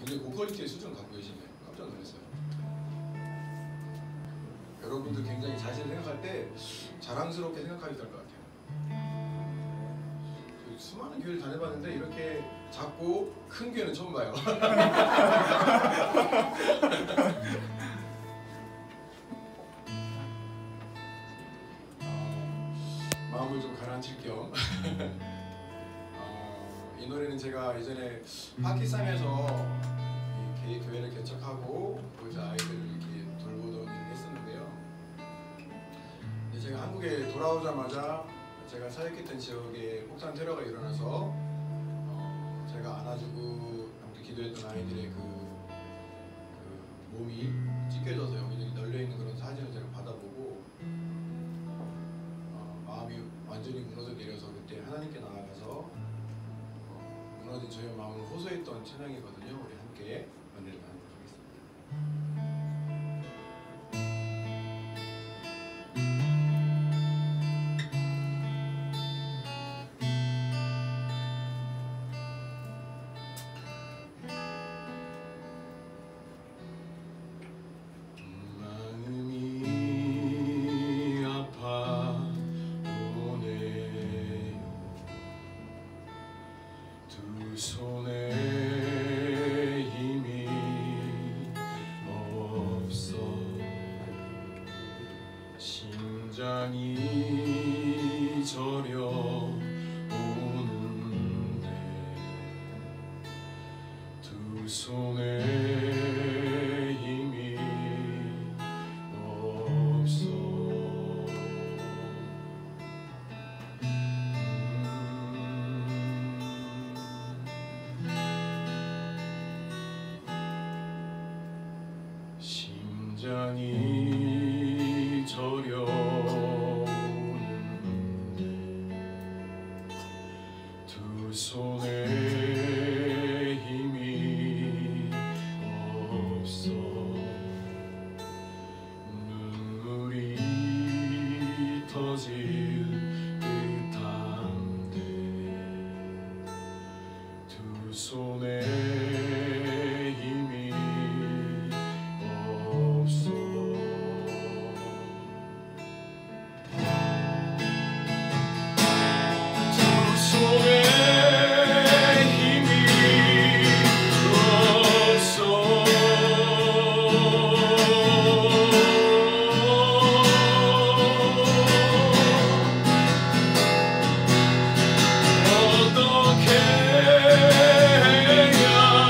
굉장히 고퀄리티의 수준을 갖고 계시네요. 깜짝 놀랐어요. 여러분들 굉장히 자신을 생각할 때 자랑스럽게 생각하게 될 것 같아요. 수많은 교회를 다녀봤는데 이렇게 작고 큰 교회는 처음 봐요. 마음을 좀 가라앉힐 겸 이 노래는 제가 예전에 파키스탄에서 교회를 개척하고 거기서 아이들을 이렇게 돌보던 일을 했었는데요. 근데 제가 한국에 돌아오자마자 제가 사역했던 지역에 폭탄 테러가 일어나서 제가 안아주고 아무튼 기도했던 아이들의 그 몸이 찢겨져서 여기저기 널려있는 그런 사진을 제가 받아보고 마음이 완전히 무너져 내려서 그때 하나님께 나아가서 무너진 저의 마음을 호소했던 찬양이거든요. 우리 함께 은혜를 나누도록 하겠습니다. 손에 힘이 없어 심장이 저려 오는데 두 손에 힘이 없어 심장이 저려 오는데 두 손에 힘이 없어 눈물이 터질 듯한데 두 손에 힘이 없어 두 손에 힘이 없어 어떻게 해야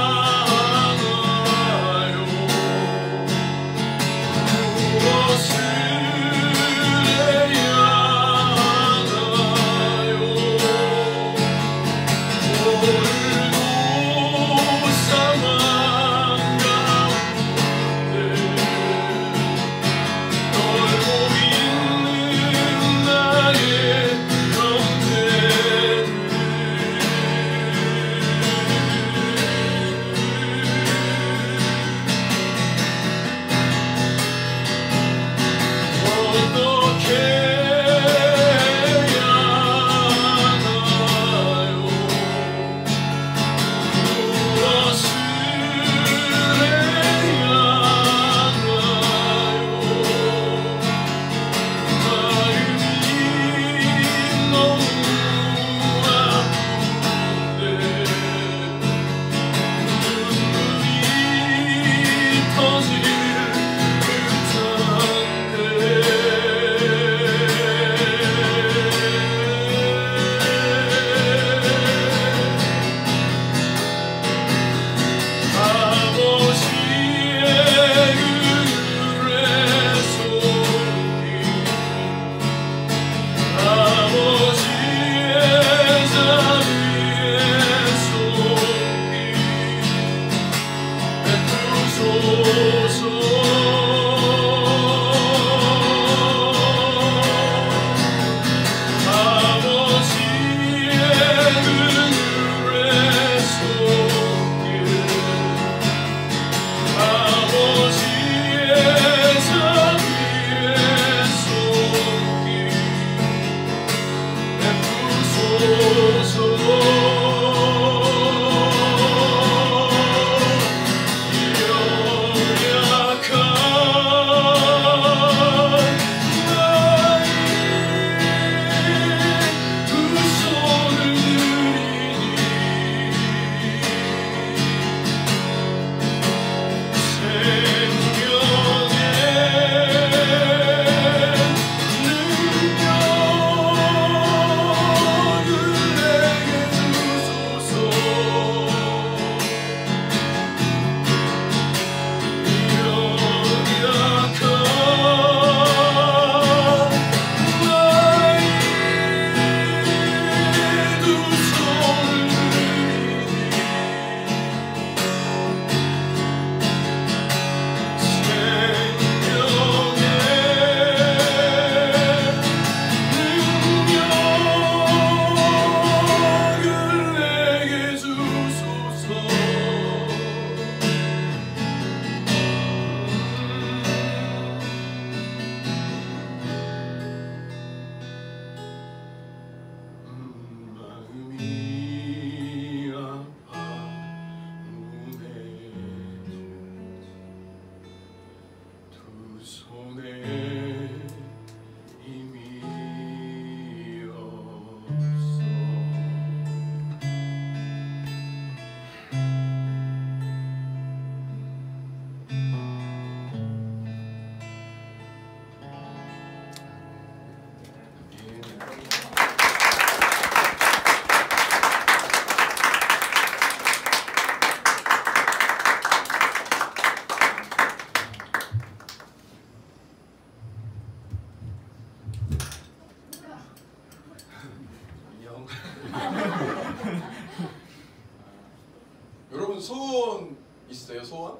소원 있어요? 소원?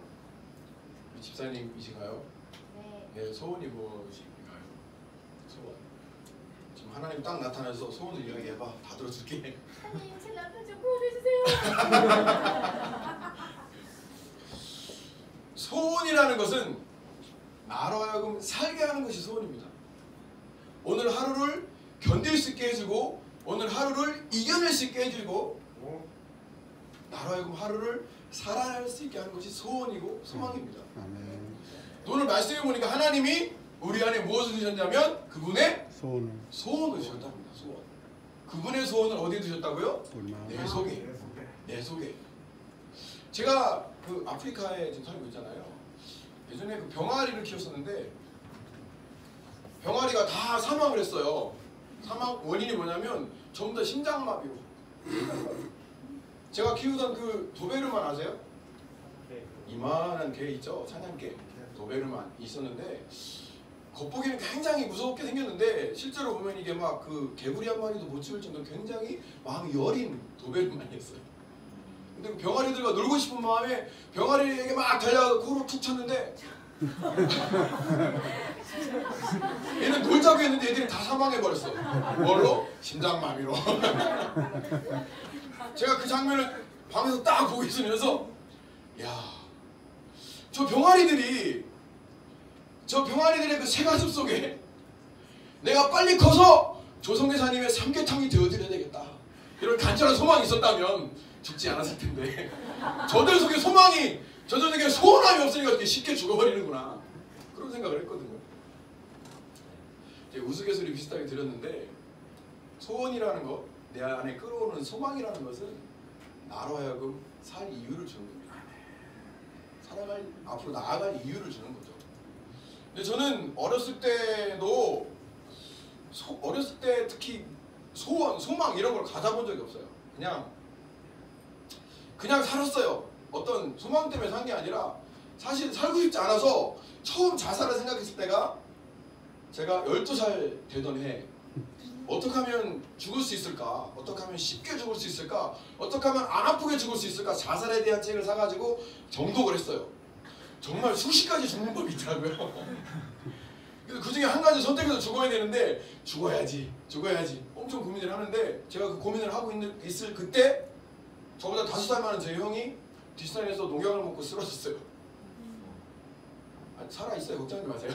우리 집사님이신가요? 네, 소원이 무엇인가요? 소원. 지금 하나님 딱 나타나서 소원을 이야기해봐. 다 들어줄게. 하나님 제 남편 좀 구원해주세요. 소원이라는 것은 나로 하여금 살게 하는 것이 소원입니다. 오늘 하루를 견딜 수 있게 해주고 오늘 하루를 이겨낼 수 있게 해주고 나로 하여금 하루를 살아낼 수 있게 하는 것이 소원이고 소망입니다. 오늘 말씀해 보니까 하나님이 우리 안에 무엇을 두셨냐면 그분의 소원을 두셨답니다. 소원. 그분의 소원을 어디에 두셨다고요? 내 속에. 내 속에. 제가 그 아프리카에 지금 살고 있잖아요. 예전에 그 병아리를 키웠었는데 병아리가 다 사망을 했어요. 사망 원인이 뭐냐면 전부 다 심장마비로. 제가 키우던 그 도베르만 아세요? 이만한 개 있죠? 사냥개 도베르만 있었는데 겉보기는 굉장히 무섭게 생겼는데 실제로 보면 이게 막 그 개구리 한 마리도 못 찍을 정도로 굉장히 마음이 여린 도베르만이었어요. 근데 그 병아리들과 놀고 싶은 마음에 병아리에게 막 달려가서 코로 툭 쳤는데 얘는 놀자고 했는데 애들이 다 사망해버렸어. 뭘로? 심장마비로. 제가 그 장면을 방에서 딱 보고 있으면서 야, 저 병아리들의 그 새가슴 속에 내가 빨리 커서 조성대사님의 삼계탕이 되어드려야 되겠다 이런 간절한 소망이 있었다면 죽지 않았을 텐데 저들 속에 소망이 저들 속에 소원함이 없으니까 이렇게 쉽게 죽어버리는구나 그런 생각을 했거든요. 이제 우스갯소리 비슷하게 들었는데 소원이라는 것, 내 안에 끌어오는 소망이라는 것은 나로 하여금 살 이유를 주는 겁니다. 살아갈, 앞으로 나아갈 이유를 주는 거죠. 근데 저는 어렸을 때도 어렸을 때 특히 소원, 소망 이런 걸 가져본 적이 없어요. 그냥 살았어요. 어떤 소망 때문에 산 게 아니라 사실 살고 싶지 않아서 처음 자살을 생각했을 때가 제가 12살 되던 해 어떻게 하면 죽을 수 있을까? 어떻게 하면 쉽게 죽을 수 있을까? 어떻게 하면 안 아프게 죽을 수 있을까? 자살에 대한 책을 사가지고 정독을 했어요. 정말 수십 가지 죽는 법이 있더라고요. 그래서 그 중에 한 가지 선택해서 죽어야 되는데 죽어야지 엄청 고민을 하는데 제가 그 고민을 하고 있을 그때 저보다 5살 많은 제 형이 뒷산에서 농약을 먹고 쓰러졌어요. 살아있어요. 걱정하지 마세요.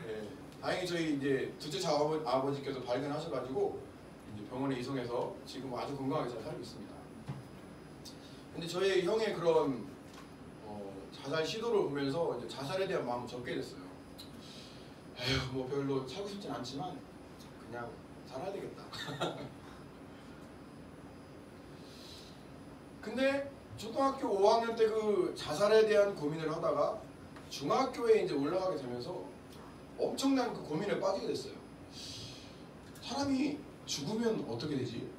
네, 다행히 저희 이제 둘째 아버지께서 발견하셔가지고 이제 병원에 이송해서 지금 아주 건강하게 잘 살고 있습니다. 근데 저희 형의 그런 자살 시도를 보면서 이제 자살에 대한 마음을 접게 됐어요. 에휴, 뭐 별로 살고 싶진 않지만 그냥 살아야 되겠다. 근데 초등학교 5학년 때 그 자살에 대한 고민을 하다가 중학교에 이제 올라가게 되면서 엄청난 그 고민에 빠지게 됐어요. 사람이 죽으면 어떻게 되지?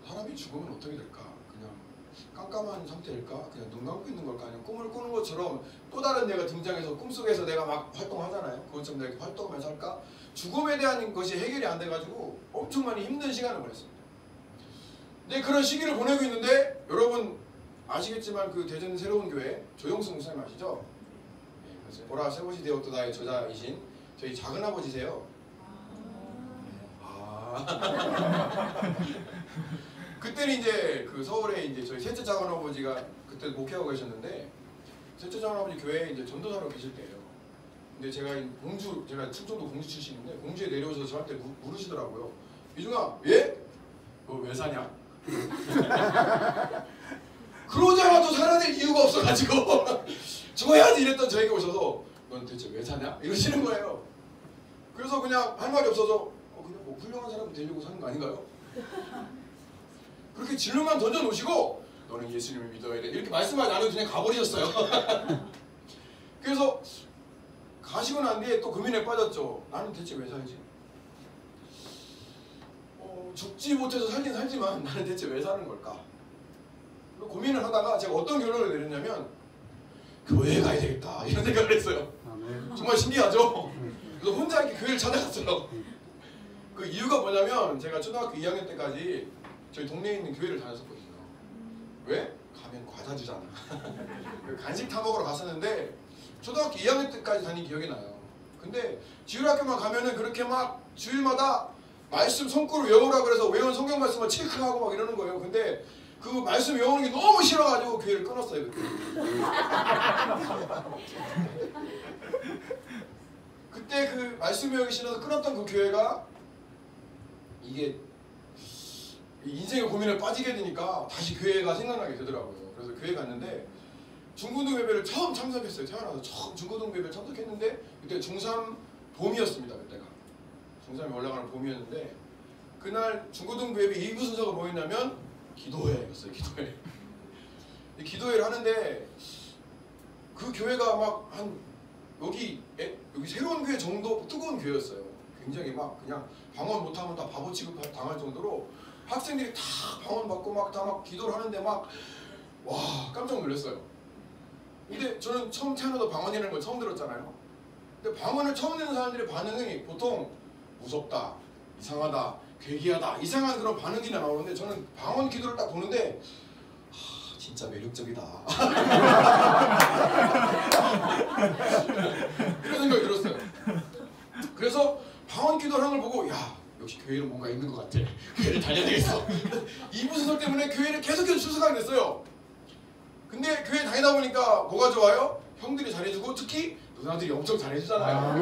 사람이 죽으면 어떻게 될까? 그냥 깜깜한 상태일까? 그냥 눈 감고 있는 걸까? 그냥 꿈을 꾸는 것처럼 또 다른 내가 등장해서 꿈속에서 내가 막 활동하잖아요. 그것처럼 내가 이렇게 활동하면서 할까? 죽음에 대한 것이 해결이 안 돼가지고 엄청 많이 힘든 시간을 보냈습니다. 근데 그런 시기를 보내고 있는데 여러분 아시겠지만 그 대전 새로운 교회 조영수 목사님 아시죠? 네, 그래서 보라 새것이 되었다 나의 저자이신 저희 작은아버지세요. 그때는 이제 그 서울에 이제 저희 셋째 작은아버지가 그때 목회하고 계셨는데 셋째 작은아버지 교회에 이제 전도사로 계실 때예요. 근데 제가 충청도 공주 출신인데 공주에 내려오셔서 저한테 물으시더라고요. 이중아, 예? 너 왜 사냐? 그러자마자 살아낼 이유가 없어가지고 죽어야지 이랬던 저에게 오셔서 넌 대체 왜 사냐? 이러시는 거예요. 그래서 그냥 할 말이 없어서 그냥 뭐 훌륭한 사람 되려고 사는 거 아닌가요? 그렇게 진로만 던져놓으시고 너는 예수님을 믿어야 돼 이렇게 말씀하지 않아도 그냥 가버리셨어요. 그래서 가시고 난 뒤에 또 고민에 빠졌죠. 나는 대체 왜 살지? 죽지 못해서 살긴 살지만 나는 대체 왜 사는 걸까? 고민을 하다가 제가 어떤 결론을 내렸냐면 교회에 가야 되겠다 이런 생각을 했어요. 정말 신기하죠? 그래서 혼자 이렇게 교회를 찾아갔어요. 그 이유가 뭐냐면 제가 초등학교 2학년 때까지 저희 동네에 있는 교회를 다녔었거든요. 왜? 가면 과자 주잖아. 간식 타 먹으러 갔었는데 초등학교 2학년 때까지 다닌 기억이 나요. 근데 지율학교만 가면은 그렇게 막 주일마다 말씀 손구로 외우라 그래서 외운 성경 말씀을 체크하고 막 이러는 거예요. 근데 그 말씀 외우는 게 너무 싫어가지고 교회를 끊었어요. 그때. 그때 그 말씀 외우기 싫어서 끊었던 그 교회가 이게 인생의 고민에 빠지게 되니까 다시 교회가 생각나게 되더라고요. 그래서 교회 갔는데 중고등 예배를 처음 참석했어요. 태어나서 처음 중고등 예배를 참석했는데 그때 중3 봄이었습니다. 그때가 중3이 올라가는 봄이었는데 그날 중고등 예배 2부 순서가 뭐였냐면 기도회였어요. 기도회. 기도회를 하는데 그 교회가 막 한 여기 새로운 교회 정도 뜨거운 교회였어요. 굉장히 막 그냥 방언 못하면 다 바보 취급 당할 정도로 학생들이 다 방언 받고 막 다 막 기도를 하는데 막 와 깜짝 놀랐어요. 근데 저는 처음 태어나서 방언이라는 걸 처음 들었잖아요. 근데 방언을 처음 내는 사람들의 반응이 보통 무섭다, 이상하다, 괴기하다 이상한 그런 반응이 나오는데 저는 방언 기도를 딱 보는데 진짜 매력적이다 이런 생각이 들었어요. 그래서 방언 기도를 하는 걸 보고 야 역시 교회는 뭔가 있는 것 같아. 교회를 다녀야 되겠어. 이부 순서 때문에 교회를 계속해서 출석하게 됐어요. 근데 교회 다니다 보니까 뭐가 좋아요? 형들이 잘해주고 특히 누나들이 엄청 잘해주잖아요.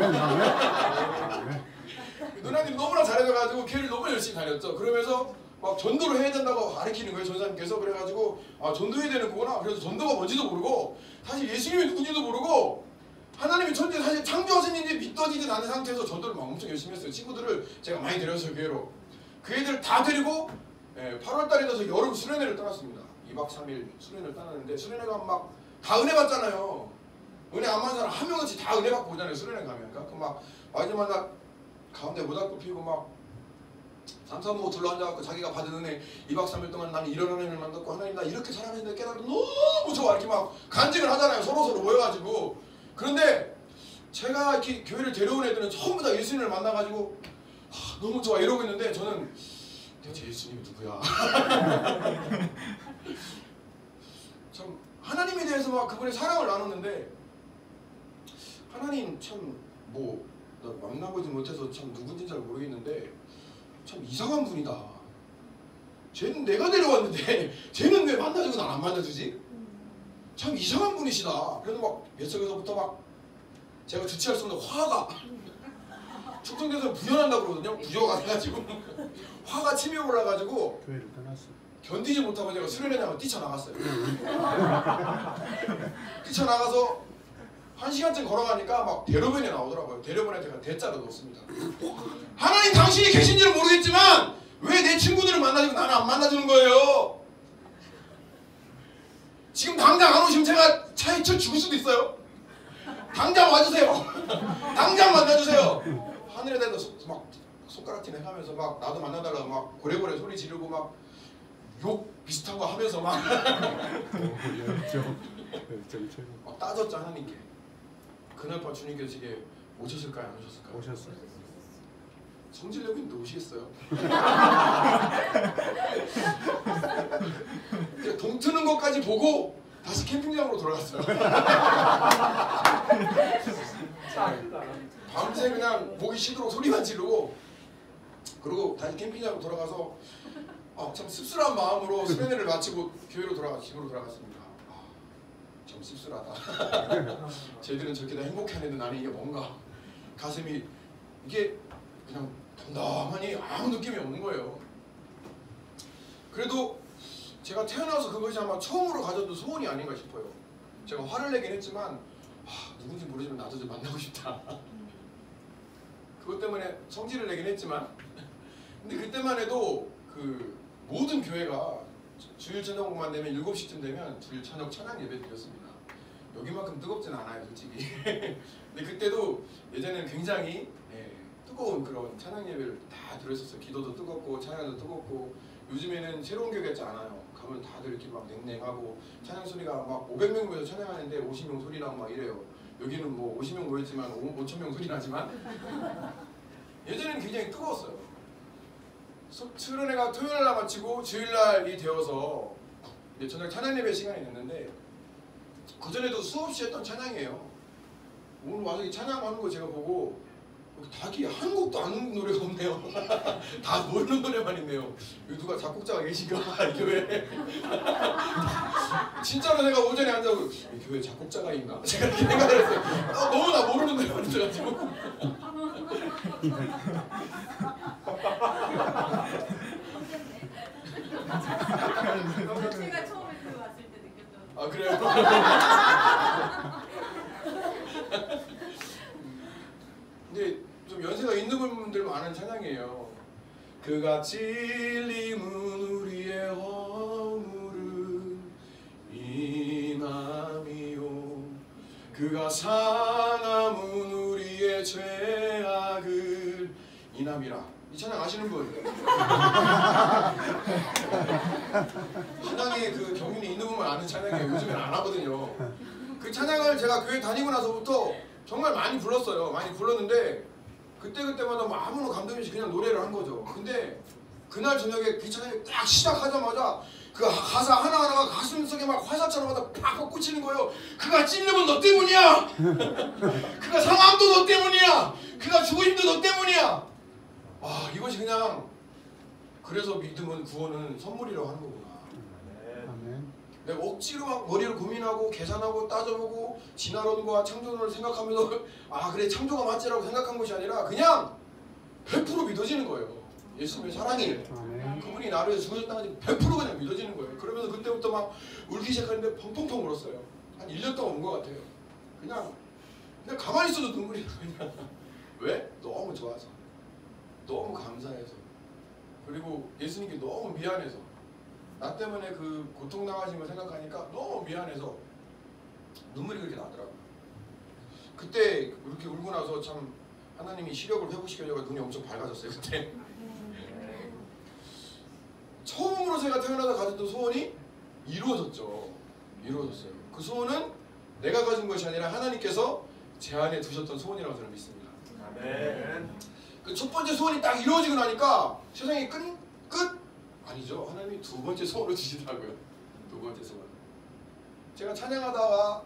누나들이 너무나 잘해줘가지고 교회를 너무 열심히 다녔죠. 그러면서 막 전도를 해야 된다고 가르치는 거예요. 전사님께서. 그래가지고 아 전도해야 되는 거구나. 그래서 전도가 뭔지도 모르고 사실 예수님이 누군지도 모르고 하나님이 천지 사실 창조하셨는지 믿어지지 않은 상태에서 전도를 막 엄청 열심히 했어요. 친구들을 제가 많이 데려왔어요. 교회로. 그 애들을 다 데리고 8월달에 돼서 여름 수련회를 떠났습니다. 2박 3일 수련회를 떠났는데 수련회 가면 막 다 은혜 받잖아요. 은혜 안 받는 사람 한 명씩 다 은혜 받고 오잖아요. 수련회 가면. 그러니까 막 마지막에 가운데 모닥불 피우고 막 삼삼오오 둘러앉아갖고 자기가 받은 은혜 2박 3일 동안 나는 이런 하나님을 만났고 하나님 나 이렇게 사랑했는데 깨달아 너무 좋아 이렇게 막 간증을 하잖아요. 서로서로 모여가지고. 그런데 제가 이렇게 교회를 데려온 애들은 전부 다 예수님을 만나가지고 너무 좋아 이러고 있는데 저는 대체 예수님이 누구야? 참 하나님에 대해서 막 그분의 사랑을 나눴는데 하나님 참 뭐 나 만나보지 못해서 참 누군지 잘 모르겠는데 참 이상한 분이다. 쟤는 내가 데려왔는데 쟤는 왜 만나주고 난 안 만나주지? 참 이상한 분이시다. 그래서 막 뱃속에서부터 막 제가 주체할 수 없는 화가 축성돼서 부연한다고 그러거든요. 부여가 돼가지고 화가 치밀어 올라가지고 교회를 떠났어. 견디지 못하고 제가 수련회장을 뛰쳐나갔어요. 뛰쳐나가서 1시간쯤 걸어가니까 막 대로변에 나오더라고요. 대로변에 제가 대자로 놓습니다. 하나님 당신이 계신지는 모르겠지만 왜 내 친구들을 만나주고 나는 안 만나주는 거예요? 지금 당장 안 오시면 제가 차에 쳐 죽을 수도 있어요. 당장 와주세요. 당장 만나주세요. 하늘에 대서 막 손가락질 해가면서 막 나도 만나달라고 막 고래고래 소리 지르고 막 욕 비슷한 거 하면서 막 막 따졌죠 하나님께. 그날 밤 주님께서 이게 오셨을까요 안 오셨을까요? 오셨어요. 성질내고 있는데 오시겠어요? 동 트는 것까지 보고 다시 캠핑장으로 돌아갔어요. 밤새 그냥 목이 쉬도록 소리만 지르고 그리고 다시 캠핑장으로 돌아가서 참 씁쓸한 마음으로 수련회를 마치고 교회로 집으로 돌아갔습니다. 참 씁쓸하다. 쟤들은 저렇게 다 행복해하는데 나는 이게 뭔가 가슴이 이게 그냥 담담하니 아무 느낌이 없는 거예요. 그래도 제가 태어나서 그것이 아마 처음으로 가졌던 소원이 아닌가 싶어요. 제가 화를 내긴 했지만 누군지 모르지만 나도 좀 만나고 싶다. 그것 때문에 성질을 내긴 했지만 근데 그때만 해도 그 모든 교회가 주일 저녁만 되면 7시쯤 되면 주일 저녁 찬양 예배 드렸습니다. 여기만큼 뜨겁진 않아요 솔직히. 근데 그때도 예전에는 굉장히 뜨거운 그런 찬양 예배를 다 들었었어요. 기도도 뜨겁고 찬양도 뜨겁고 요즘에는 새로운 교회 같지 않아요. 가면 다들 이렇게 막 냉랭하고 찬양 소리가 막 500명 모여서 찬양하는데 50명 소리 나고 막 이래요. 여기는 뭐 50명 모였지만 5,000명 소리 나지만 예전에는 굉장히 뜨거웠어요. 수련회가 토요일 날 마치고 주일 날이 되어서 이제 저녁 찬양 예배 시간이 됐는데 그 전에도 수없이 했던 찬양이에요. 오늘 와서 이 찬양하는 거 제가 보고 닭이 한 곡도 아는 노래가 없네요. 다 모르는 노래만 있네요. 여기 누가 작곡자가 계신가? 이 교회. 진짜로 내가 오전에 앉아서 이 교회 작곡자가 있나? 제가 이렇게 생각을 했어요. 너무나 모르는 노래만 있어가지고. 제가 처음에 그 왔을 때 느꼈던. 아 그래요? 근데 좀 연세가 있는 분들만 아는 찬양이에요. 그가 찔림은 우리의 허물은 이남이요 그가 상함은 우리의 죄악을 이남이라. 이 찬양 아시는 분? 신앙에 그 경륜이 있는 분만 아는 찬양이에요. 요즘엔 안 하거든요. 그 찬양을 제가 교회 다니고 나서부터 정말 많이 불렀어요. 많이 불렀는데 그때마다 뭐 아무런 감동이 없이 그냥 노래를 한 거죠. 근데 그날 저녁에 그 찬양이 딱 시작하자마자 그 가사 하나하나가 가슴속에 막 화살처럼 팍팍 꽂히는 거예요. 그가 찔림은 너 때문이야. 그가 상함도 너 때문이야. 그가 죽으심도 너 때문이야. 아 이것이 그냥 그래서 믿음은 구원은 선물이라고 하는 거구나. 내가 억지로 막 머리를 고민하고 계산하고 따져보고 진화론과 창조론을 생각하면서 아 그래 창조가 맞지라고 생각한 것이 아니라 그냥 100% 믿어지는 거예요. 예수님의 사랑이 그분이 나를 위해서 죽으셨다는 게 100% 그냥 믿어지는 거예요. 그러면서 그때부터 막 울기 시작하는데 펑펑펑 울었어요. 한 1년 동안 운 것 같아요. 그냥 가만히 있어도 눈물이 나. 그냥 왜? 너무 좋아서 너무 감사해서 그리고 예수님께 너무 미안해서 나 때문에 그 고통당하신 걸 생각하니까 너무 미안해서 눈물이 그렇게 나더라고요. 그때 이렇게 울고 나서 참 하나님이 시력을 회복시키려고 눈이 엄청 밝아졌어요. 그때 처음으로 제가 태어나서 가졌던 소원이 이루어졌죠. 이루어졌어요. 그 소원은 내가 가진 것이 아니라 하나님께서 제 안에 두셨던 소원이라고 저는 믿습니다. 아멘. 그 첫 번째 소원이 딱 이루어지고 나니까 세상이 끝? 아니죠. 하나님이 두 번째 소원을 주시더라고요. 두 번째 소원. 제가 찬양하다가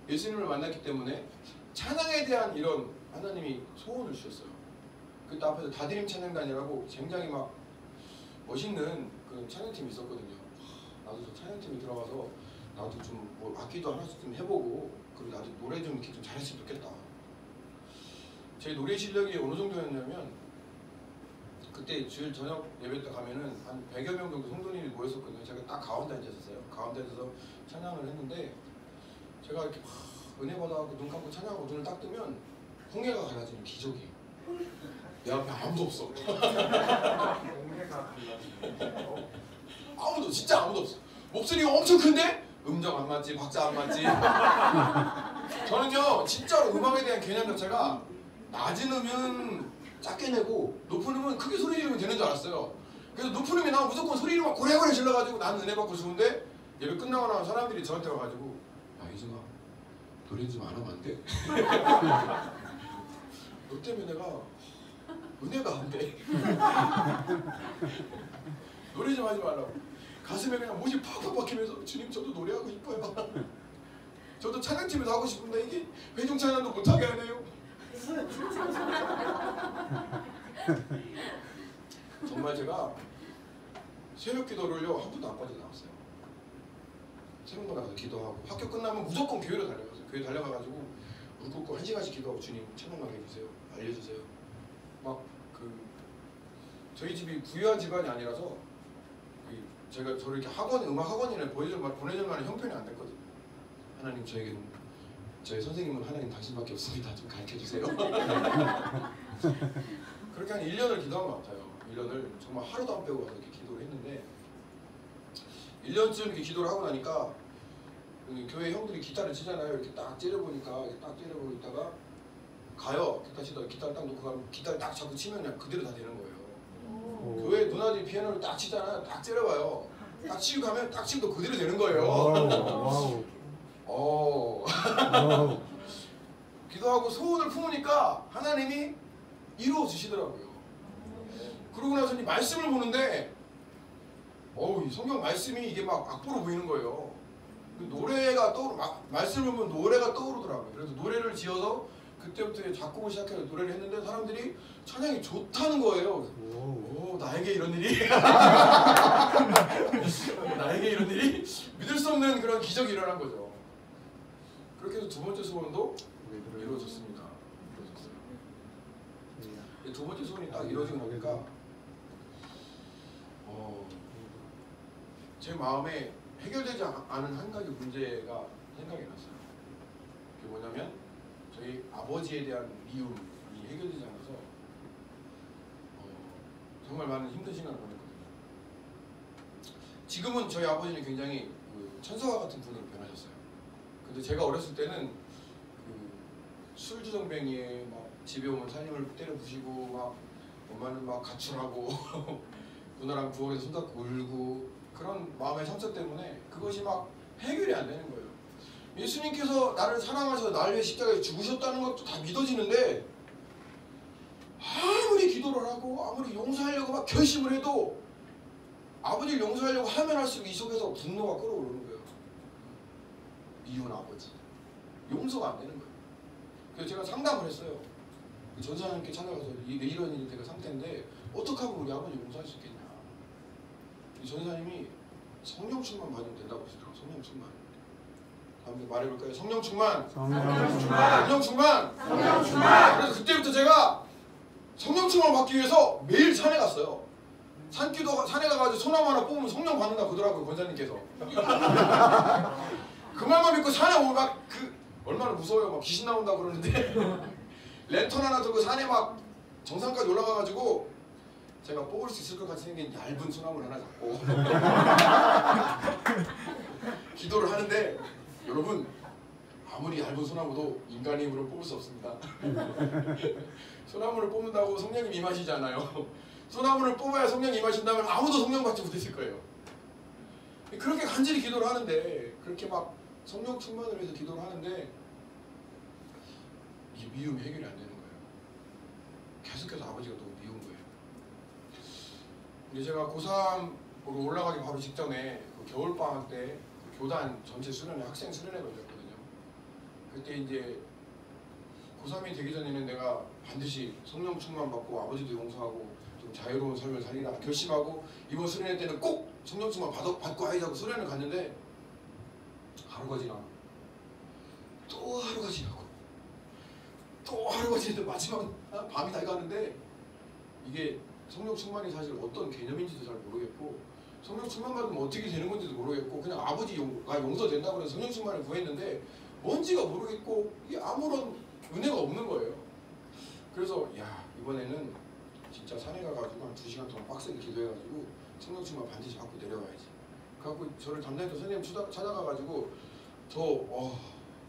예수님을 만났기 때문에 찬양에 대한 이런 하나님이 소원을 주셨어요. 그때 앞에서 다드림 찬양단이라고 굉장히 막 멋있는 그런 찬양팀이 있었거든요. 나도 저 찬양팀에 들어가서 나도 좀 뭐 악기도 하나씩 좀 해보고 그리고 나도 노래 좀 이렇게 좀 잘했으면 좋겠다. 제 노래 실력이 어느 정도였냐면 그때 주일 저녁 예배 때 가면은 한 100여 명 정도 성도님이 모였었거든요. 제가 딱 가운데 앉았었어요. 가운데 앉아서 찬양을 했는데 제가 이렇게 막 은혜 받아갖고 눈 감고 찬양하고 눈을 딱 뜨면 홍해가 갈라지는 기적이에요. 내 앞에 아무도 없어. 아무도 진짜 아무도 없어. 목소리가 엄청 큰데 음정 안 맞지, 박자 안 맞지. 저는요 진짜로 음악에 대한 개념 자체가 낮은 음은 작게 내고 높은 음은 크게 소리 지르면 되는 줄 알았어요. 그래서 높은 음이 나오면 무조건 소리를 막 고래고래 질러가지고 나는 은혜 받고 좋은데 예배 끝나고 나면 사람들이 저한테 와가지고 야 이승아 노래 좀 안 하면 안 돼? 너 때문에 내가 은혜가 안 돼. 노래 좀 하지 말라고. 가슴에 그냥 못이 팍팍 박히면서 주님 저도 노래하고 싶어요. 저도 찬양팀에서 하고 싶은데 이게 회중 찬양도 못하게 하네요. 정말 제가 새벽 기도를요 한 번도 안 빠져나왔어요. 새벽마다 가서 기도하고 학교 끝나면 무조건 교회로 달려갔어요. 교회 달려가가지고 무릎 꿇고 1시간씩 기도하고 주님 찬양하게 해주세요. 알려주세요. 막 그 저희 집이 부유한 집안이 아니라서 제가 저를 이렇게 학원 음악 학원이나 보내줄 만한 형편이 안 됐거든요. 하나님 저에게는 저희 선생님은 하나님 당신밖에 없습니다. 좀 가르쳐주세요. 그렇게 한 1년을 기도한 것 같아요. 1년을 정말 하루도 안 빼고 가서 이렇게 기도를 했는데 1년쯤 이렇게 기도를 하고 나니까 교회 형들이 기타를 치잖아요. 이렇게 딱 째려보니까 이렇게 딱 째려보고 있다가 가요. 기타 치다가 기타를 딱 놓고 가면 기타를 딱 잡고 치면 그냥 그대로 다 되는 거예요. 교회 누나들이 피아노를 딱 치잖아요. 딱 째려봐요. 딱 치고 가면 딱 치면 또 그대로 되는 거예요. 기도하고 소원을 품으니까 하나님이 이루어 주시더라고요. 그러고 나서 이 말씀을 보는데 이 성경 말씀이 이게 막 악보로 보이는 거예요. 노래가 말씀을 보면 노래가 떠오르더라고요. 그래서 노래를 지어서 그때부터 작곡을 시작해서 노래를 했는데 사람들이 찬양이 좋다는 거예요. 나에게 이런 일이 나에게 이런 일이 믿을 수 없는 그런 기적이 일어난 거죠. 그렇게 해서 두 번째 소원도 이루어졌습니다. 두 번째 소원이 딱 이루어진 거니까 제 마음에 해결되지 않은 한 가지 문제가 생각이 났어요. 그게 뭐냐면 저희 아버지에 대한 미움이 해결되지 않아서 정말 많은 힘든 시간을 보냈거든요. 지금은 저희 아버지는 굉장히 천사와 같은 분으로 변하셨어요. 근데 제가 어렸을 때는 술주정뱅이에 막 집에 오면 살림을 때려 부시고 막 엄마는 막 가출하고 누나랑 부엌에서 손잡고 울고 그런 마음의 상처 때문에 그것이 막 해결이 안 되는 거예요. 예수님께서 나를 사랑하셔서 나를 위해 십자가에 죽으셨다는 것도 다 믿어지는데 아무리 기도를 하고 아무리 용서하려고 막 결심을 해도 아버지를 용서하려고 하면 할수록 이 속에서 분노가 끓어오르는 거예요. 미운 아버지. 용서가 안 되는 거예요. 그래서 제가 상담을 했어요. 전사님께 찾아가서 이런 일이 제가 상태인데 어떻게 하면 우리 아버지 용서할 수 있겠냐. 전사님이 성령 충만 받으면 된다고 하시더라고요. 성령 충만. 한번 말해볼까요? 성령 충만. 성령 충만. 그래서 그때부터 제가 성령 충만 받기 위해서 매일 산에 갔어요. 산기도 산에 가가지고 소나무 하나 뽑으면 성령 받는다 그러더라고요, 권사님께서. 그 말만 믿고 산에 오면 막 얼마나 무서워요. 막 귀신 나온다 그러는데 랜턴 하나 들고 산에 막 정상까지 올라가가지고 제가 뽑을 수 있을 것 같이 생긴 얇은 소나무를 하나 잡고 기도를 하는데 여러분 아무리 얇은 소나무도 인간의 힘으로 뽑을 수 없습니다. 소나무를 뽑는다고 성령님 임하시잖아요. 소나무를 뽑아야 성령이 임하신다면 아무도 성령 받지 못했을 거예요. 그렇게 간절히 기도를 하는데 그렇게 막 성령 충만을 위해서 기도를 하는데 이 미움이 해결이 안 되는 거예요. 계속해서 아버지가 너무 미운 거예요. 근데 제가 고3으로 올라가기 바로 직전에 겨울방학 때 교단 전체 수련회, 학생 수련회가 열렸거든요. 그때 이제 고3이 되기 전에는 내가 반드시 성령 충만 받고 아버지도 용서하고 좀 자유로운 삶을 살리라 결심하고 이번 수련회 때는 꼭 성령 충만 받고 와야지 하고 수련회를 갔는데 하루가 지나고 또 하루가 지나고 또 하루가 지나고 마지막 밤이 다 가는데 이게 성령 충만이 사실 어떤 개념인지도 잘 모르겠고 성령 충만 받으면 어떻게 되는 건지도 모르겠고 그냥 아버지가 용서된다고 해서 성령 충만을 구했는데 뭔지가 모르겠고 이게 아무런 은혜가 없는 거예요. 그래서 야 이번에는 진짜 산에 가가지고 한 2시간 동안 빡세게 기도해가지고 성령 충만 반드시 받고 내려가야지. 그래갖고 저를 담당했던 선생님 찾아가가지고 저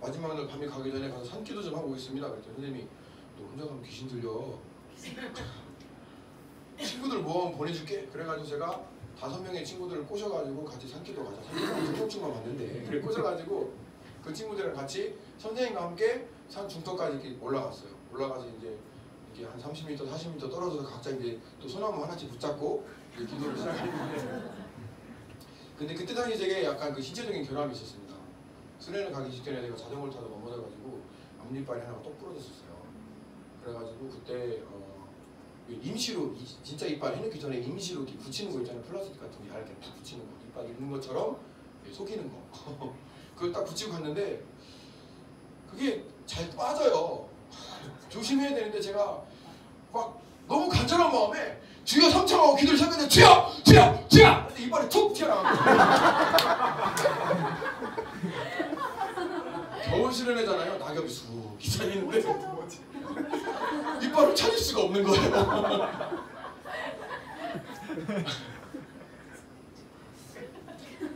마지막 날 밤에 가기 전에 가서 산기도 좀 하고 오겠습니다. 그랬더니 선생님이 너 혼자 가면 귀신 들려. 친구들 모아면 보내줄게. 그래가지고 제가 5명의 친구들을 꼬셔가지고 같이 산기도 가자. 성령충만 받는데 그래 꼬셔가지고 그 친구들이랑 같이 선생님과 함께 산 중턱까지 이렇게 올라갔어요. 올라가서 이제 이렇게 한 30m, 40m 떨어져서 각자 이제 또 소나무 하나씩 붙잡고 기도를 시작했는데 근데 그때 당시 제게 약간 그 신체적인 결함이 있었습니다. 수련회 가기 직전에 제가 자전거를 타다 넘어져가지고 앞니빨이 하나가 똑 부러졌었어요. 그래가지고 그때 임시로 진짜 이빨 해놓기 전에 임시로 이렇게 붙이는 거 있잖아요. 플라스틱 같은 거 얇게 딱 붙이는 거 이빨 있는 것처럼 속이는 거 그걸 딱 붙이고 갔는데 그게 잘 빠져요. 조심해야 되는데 제가 막 너무 간절한 마음에 주여 삼창하고 기도를 시작했는데 주여! 주여! 주여! 근데 이빨이 툭 튀어나간 거예요. 겨울 수련회잖아요. 낙엽이 쑥 기다리는데 이빨을 찾을 수가 없는 거예요.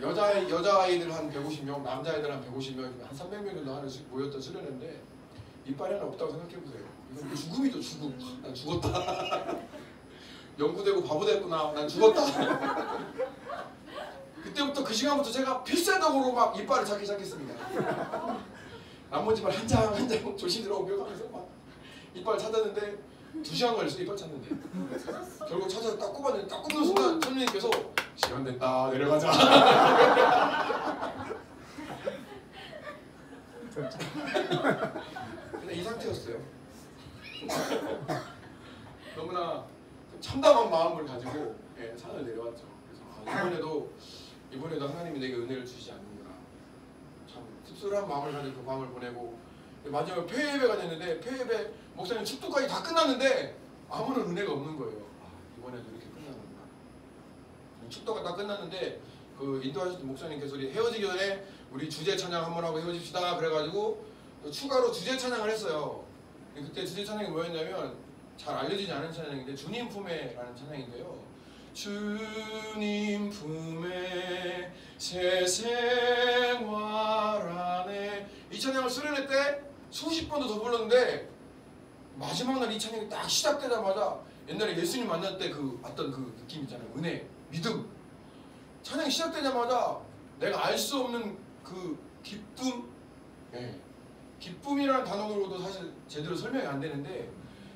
여자아이들 한 150명, 남자아이들 한 150명, 한 300명 정도 하는 모였던 수련회인데 이빨이 하나 없다고 생각해보세요. 이건 죽음이죠, 죽음. 난 죽었다. 연구되고 바보 됐구나. 난 죽었다. 그때부터 그 시간부터 제가 필사적으로 막 이빨을 찾기 시작했습니다. 나머지 말 한 장 한 장 조심스러워 벽하면서 막 이빨 찾았는데 2시간 걸렸어 이빨 찾는데. 결국 찾아서 딱 꼽았는데 딱 꼽는 순간 선생님께서 시간 됐다 내려가자. 근데 이 상태였어요. 너무나 참담한 마음을 가지고 산을 내려왔죠. 그래서 이번에도 하나님이 내게 은혜를 주시지 않는구나. 참 씁쓸한 마음을 가지고 그 밤을 보내고 마지막에 폐예배가 됐는데 폐예배 목사님 축도까지 다 끝났는데 아무런 은혜가 없는 거예요. 이번에도 이렇게 끝나는구나. 축도가 다 끝났는데 그 인도하셨던 목사님께서 우리 헤어지기 전에 우리 주제 찬양 한번 하고 헤어집시다 그래가지고 추가로 주제 찬양을 했어요. 그때 주제 찬양이 뭐였냐면 잘 알려지지 않은 찬양인데 주님 품에라는 찬양인데요. 주님 품에 새 생활 안에 이 찬양을 수련회 때 수십 번도 더 불렀는데 마지막 날 이 찬양이 딱 시작되자마자 옛날에 예수님 만날 때 그 어떤 그 느낌 있잖아요. 은혜, 믿음. 찬양이 시작되자마자 내가 알 수 없는 그 기쁨, 기쁨이라는 단어로도 사실 제대로 설명이 안 되는데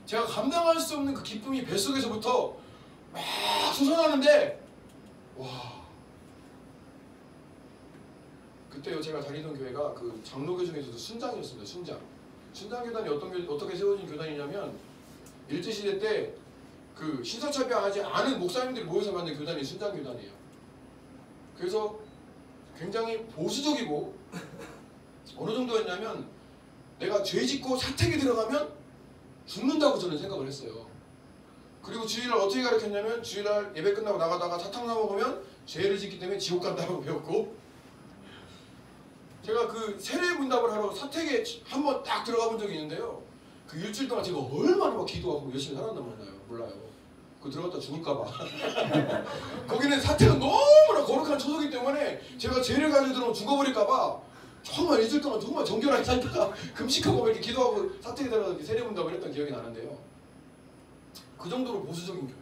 제가 감당할 수 없는 그 기쁨이 뱃속에서부터 막 솟아나는데 와 그때요 제가 다니던 교회가 그 장로교 중에서도 순장이었습니다. 순장교단이 어떻게 세워진 교단이냐면 일제시대 때 그 신사참배하지 않은 목사님들이 모여서 만든 교단이 순장교단이에요. 그래서 굉장히 보수적이고 어느 정도였냐면 내가 죄 짓고 사택에 들어가면 죽는다고 저는 생각을 했어요. 그리고 주일날 어떻게 가르쳤냐면 주일날 예배 끝나고 나가다가 사탕 사 먹으면 죄를 짓기 때문에 지옥 간다고 배웠고 제가 그 세례 문답을 하러 사택에 한번 딱 들어가 본 적이 있는데요. 그 일주일 동안 제가 얼마나 막 기도하고 열심히 살았나 몰라요. 그 들어갔다 죽을까봐. 거기는 사택은 너무나 거룩한 처소이기 때문에 제가 죄를 가지고 들어오면 죽어버릴까봐 정말 일주일 동안 정말 정결하게 살다가 금식하고 이렇게 기도하고 사택에 들어가서 세례 문답을 했던 기억이 나는데요. 그 정도로 보수적인 교회.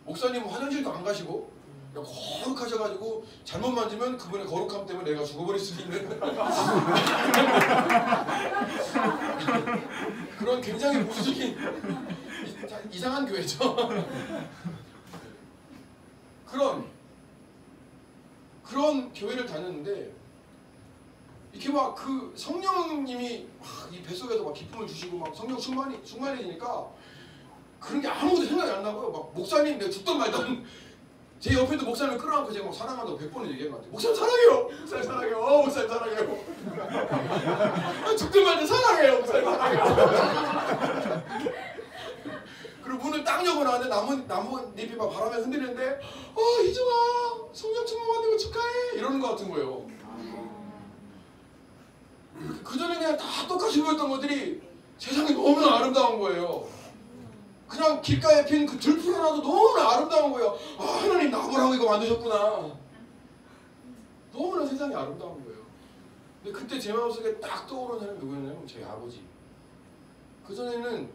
목사님은 화장실도 안 가시고 거룩하셔가지고 잘못 만지면 그분의 거룩함 때문에 내가 죽어버릴 수 있는 그런 굉장히 보수적인 이상한 교회죠. 그런 교회를 다녔는데 이렇게 막 그 성령님이 막 이 뱃속에서 막 기쁨을 주시고 막 성령 충만해지니까 그런 게 아무것도 생각이 안 나고요. 막 목사님 내가 죽던 말던 제 옆에도 목사님을 끌어안고 제가 막 사랑한다고 100번을 얘기한 것 같아요. 목사님 사랑해요. 목사님 사랑해요. 목사님 사랑해요. 죽던 말던 사랑해요. 목사님 사랑해요. 그리고 문을 딱 열고 나왔는데 나뭇잎이 막 바람에 흔들리는데 이종아 성령 충만 받는 거 축하해 이러는 것 같은 거예요. 그전에 그냥 다 똑같이 보였던 것들이 세상이 너무나 아름다운 거예요. 그냥 길가에 핀 그 들풀 하나도 너무나 아름다운 거예요. 하나님 나무라고 이거 만드셨구나. 너무나 세상이 아름다운 거예요. 근데 그때 제 마음속에 딱 떠오르는 사람이 누구였냐면 저희 아버지. 그전에는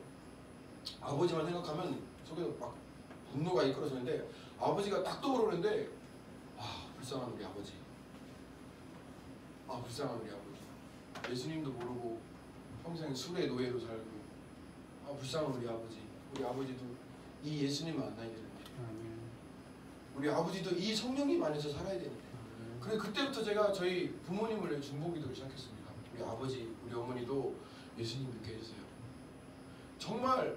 아버지만 생각하면 속에서 막 분노가 이끌어지는데 아버지가 딱 떠오르는데 불쌍한 우리 아버지. 불쌍한 우리 아버지. 예수님도 모르고 평생 술의 노예로 살고 불쌍한 우리 아버지. 우리 아버지도 이 예수님 만나야 되는데 우리 아버지도 이 성령님 안에서 살아야 되는데 그래 그때부터 제가 저희 부모님을 중보기도를 시작했습니다. 우리 아버지, 우리 어머니도 예수님 믿게 해주세요. 정말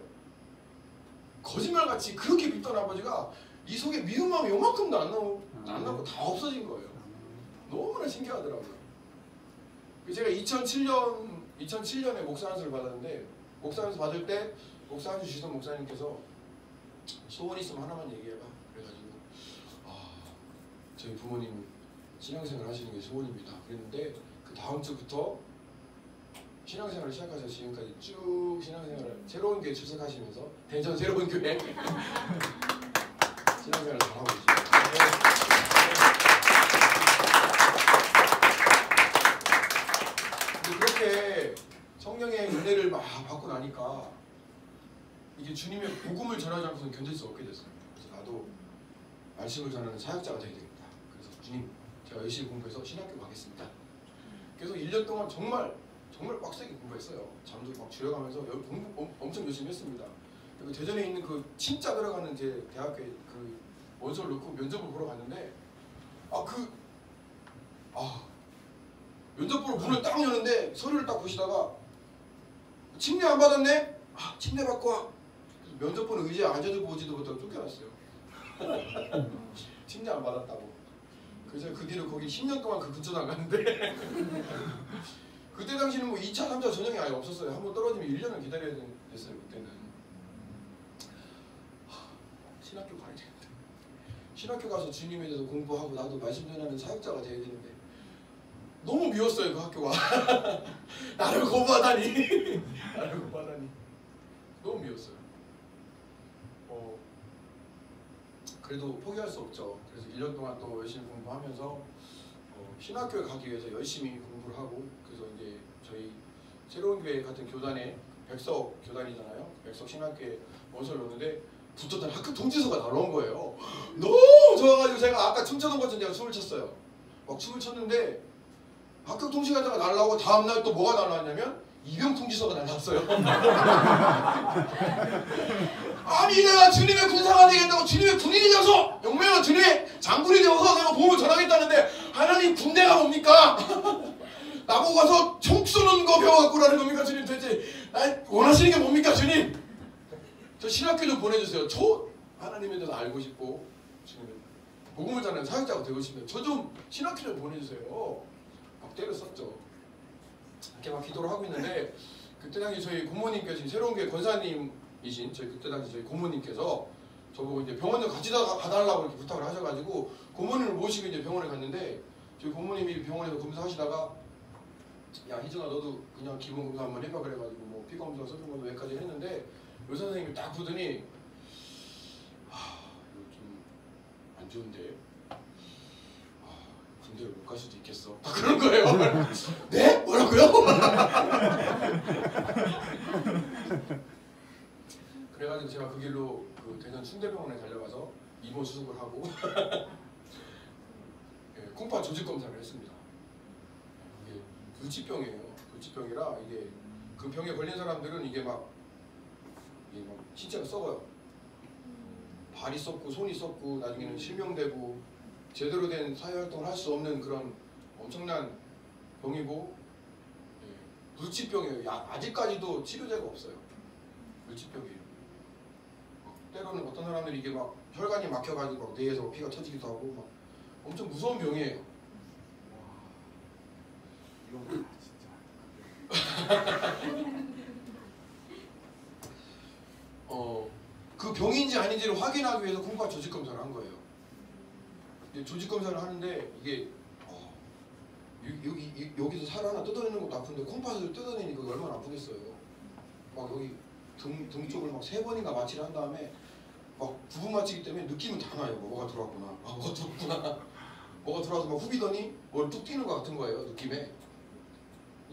거짓말같이 그렇게 믿던 아버지가 이 속에 미운 마음이 요만큼도 안 나고 다 없어진 거예요. 너무나 신기하더라고요. 제가 2007년에 목사 안수를 받았는데 목사 안수 받을 때 목사 안수 주시던 목사님께서 소원 있으면 하나만 얘기해봐. 그래가지고 저희 부모님 신앙생활 하시는 게 소원입니다. 그랬는데 그 다음 주부터 신앙생활을 시작하셔서 지금까지 쭉 신앙생활을 새로운 교회 출석하시면서 대전 새로운 교회 신앙생활을 잘하고 계십니다. 그렇게 성령의 은혜를 막 받고 나니까 이게 주님의 복음을 전하지 않고서는 견딜 수 없게 됐어요. 그래서 나도 말씀을 전하는 사역자가 되야 되겠다. 그래서 주님 제가 열심히 공부해서 신학교 가겠습니다. 그래서 1년 동안 정말 정말 빡세게 공부했어요. 잠도 막 줄여가면서 공부 엄청 열심히 했습니다. 그리고 대전에 있는 그 진짜 들어가는 제 대학교에 그 원서를 넣고 면접을 보러 갔는데 면접 보러 문을 딱 여는데 서류를 딱 보시다가 침례 안 받았네? 침례 받고 와. 면접 보는 의자에 앉아도 보지도 못하고 쫓겨났어요. 침례 안 받았다고. 그래서 그 뒤로 거기 10년 동안 그 근처도 안 갔는데 그때 당시는 뭐 2차, 3차 전형이 아예 없었어요. 한번 떨어지면 1년을 기다려야 됐어요. 그때는. 신학교 가야 되는데. 신학교 가서 주님에 대해서 공부하고 나도 말씀 전하는 사역자가 돼야 되는데 너무 미웠어요. 그 학교가. 나를 거부하다니. 나를 거부하다니. 너무 미웠어요. 그래도 포기할 수 없죠. 그래서 1년 동안 또 열심히 공부하면서 신학교에 가기 위해서 열심히 공부를 하고, 그래서 이제 저희 새로운 교회 같은 교단에 백석 교단이잖아요. 백석 신학교에 원서를 넣었는데 붙었던 학교 통지서가 날라온 거예요. 너무 좋아가지고 제가 아까 춤추는 것처럼 제가 춤을 췄어요. 막 춤을 췄는데 학교 통지가 날라오고 다음날 또 뭐가 날라왔냐면 입영 통지서가 날라왔어요. 아니 내가 주님의 군사가 되겠다고, 주님의 군인이 되어서, 용맹한 주님의 장군이 되어서 내가 복음을 전하겠다는데 하나님 군대가 뭡니까? 나보고 가서 총 쏘는 거 배워갖고 라는 겁니까 주님? 대체 날 원하시는 게 뭡니까 주님? 저 신학교 좀 보내주세요. 저 하나님에 대해서 알고 싶고 주님 복음을 전하는 사역자가 되고 싶네요. 저 좀 신학교 좀 보내주세요. 막 때렸었죠. 이렇게 막 기도를 하고 있는데 그때 당시 저희 고모님께서 새로운 교회 권사님이신 저희 그때 당시 저희 고모님께서 저보고 이제 병원 좀 같이 가달라고 이렇게 부탁을 하셔가지고 고모님을 모시고 이제 병원에 갔는데 저희 고모님이 병원에서 검사하시다가 야 희정아 너도 그냥 기본 검사 한번 해봐 그래가지고 뭐 피 검사, 서른 검사 여기까지 했는데 의사 선생님이 딱 보더니 이거 좀 안 좋은데 군대를 못 갈 수도 있겠어. 딱 그런 거예요. 네? 뭐라고요? 그래가지고 제가 그 길로 그 대전 충대병원에 달려가서 이모 수습을 하고 네, 콩팥 조직 검사를 했습니다. 이게 불치병이에요. 불치병이라 이게 그 병에 걸린 사람들은 이게 막 신체가 썩어요. 발이 썩고 손이 썩고 나중에는 실명되고 제대로 된 사회활동을 할 수 없는 그런 엄청난 병이고, 예, 불치병이에요. 아직까지도 치료제가 없어요. 불치병이에요. 때로는 어떤 사람들이 이게 막 혈관이 막혀가지고 막 뇌에서 피가 터지기도 하고 막 엄청 무서운 병이에요. 이건 진짜. 그 병인지 아닌지를 확인하기 위해서 콩팥 조직 검사를 한 거예요. 조직 검사를 하는데 이게 여기서 살 하나 뜯어내는 것도 아픈데 콩팥을 뜯어내니까 얼마나 아프겠어요. 막 여기 등 쪽을 막 3번인가 마취를 한 다음에 막 부분 마취기 때문에 느낌은 다 나요. 뭐가 들어왔구나. 뭐가 들어왔구나. 뭐가 들어와서 막 후비더니 뭘 뚝 뛰는 것 같은 거예요. 느낌에.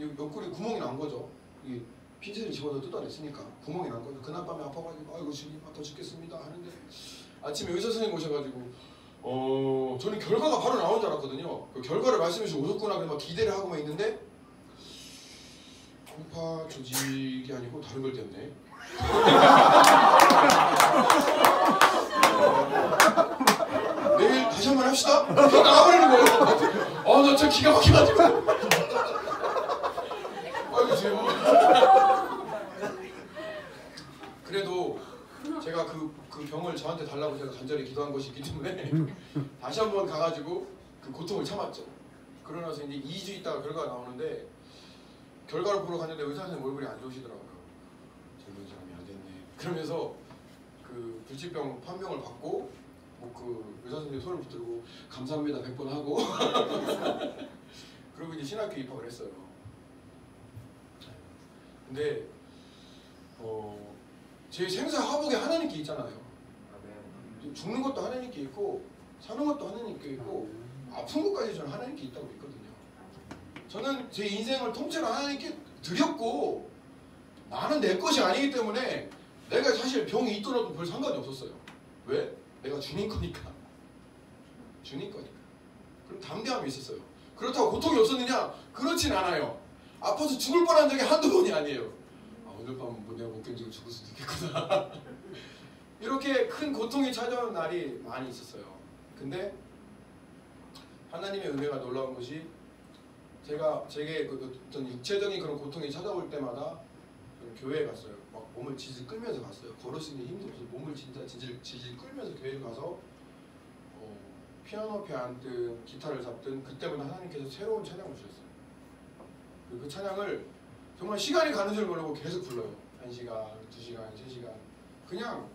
옆구리 구멍이 난 거죠. 이 핀셋을 집어서 뜯어냈으니까 구멍이 난 거죠. 그날 밤에 아파가지고 아이고 주님 아파 죽겠습니다 하는데 아침에 의사 선생님 오셔가지고 저는 결과가 바로 나온 줄 알았거든요. 그 결과를 말씀해 주시고 오셨구나 그래서 막 기대를 하고 막 있는데 콩팥 조직이 아니고 다른 걸 뗐네. 내일 다시 한번 합시다. 그냥 나가버리는 거예요. 나 저 기가 막혀가지고. 아이고 주여. 그래도 제가 그 병을 저한테 달라고 제가 간절히 기도한 것이 있기 때문에 다시 한번 가가지고 그 고통을 참았죠. 그러고 나서 이제 2주 있다가 결과가 나오는데 결과를 보러 갔는데 의사 선생님 얼굴이 안 좋으시더라고요. 젊은 사람이 안 됐네. 그러면서 그 불치병 판명을 받고 뭐 그 의사 선생님 손을 붙들고 감사합니다 100번 하고 그리고 이제 신학교 입학을 했어요. 근데 제 생사 화복에 하나님께 있잖아요. 죽는 것도 하나님께 있고 사는 것도 하나님께 있고 아픈 것까지 저는 하나님께 있다고 믿거든요. 저는 제 인생을 통째로 하나님께 드렸고 나는 내 것이 아니기 때문에 내가 사실 병이 있더라도 별 상관이 없었어요. 왜? 내가 주님 거니까. 주님 거니까. 그럼 담대함이 있었어요. 그렇다고 고통이 없었느냐? 그렇진 않아요. 아파서 죽을 뻔한 적이 한두 번이 아니에요. 오늘 밤 내가 못 견디고 죽을 수도 있겠구나. 이렇게 큰 고통이 찾아온 날이 많이 있었어요. 근데 하나님의 은혜가 놀라운 것이 제게 어떤 육체적인 그런 고통이 찾아올 때마다 저는 교회에 갔어요. 막 몸을 질질 끌면서 갔어요. 걸을 수 있는 힘도 없어서 몸을 진짜 질질 끌면서 교회를 가서 피아노 앞에 앉든 기타를 잡든 그때마다 하나님께서 새로운 찬양을 주셨어요. 그 찬양을 정말 시간이 가는 줄 모르고 계속 불러요. 1시간, 2시간, 3시간. 그냥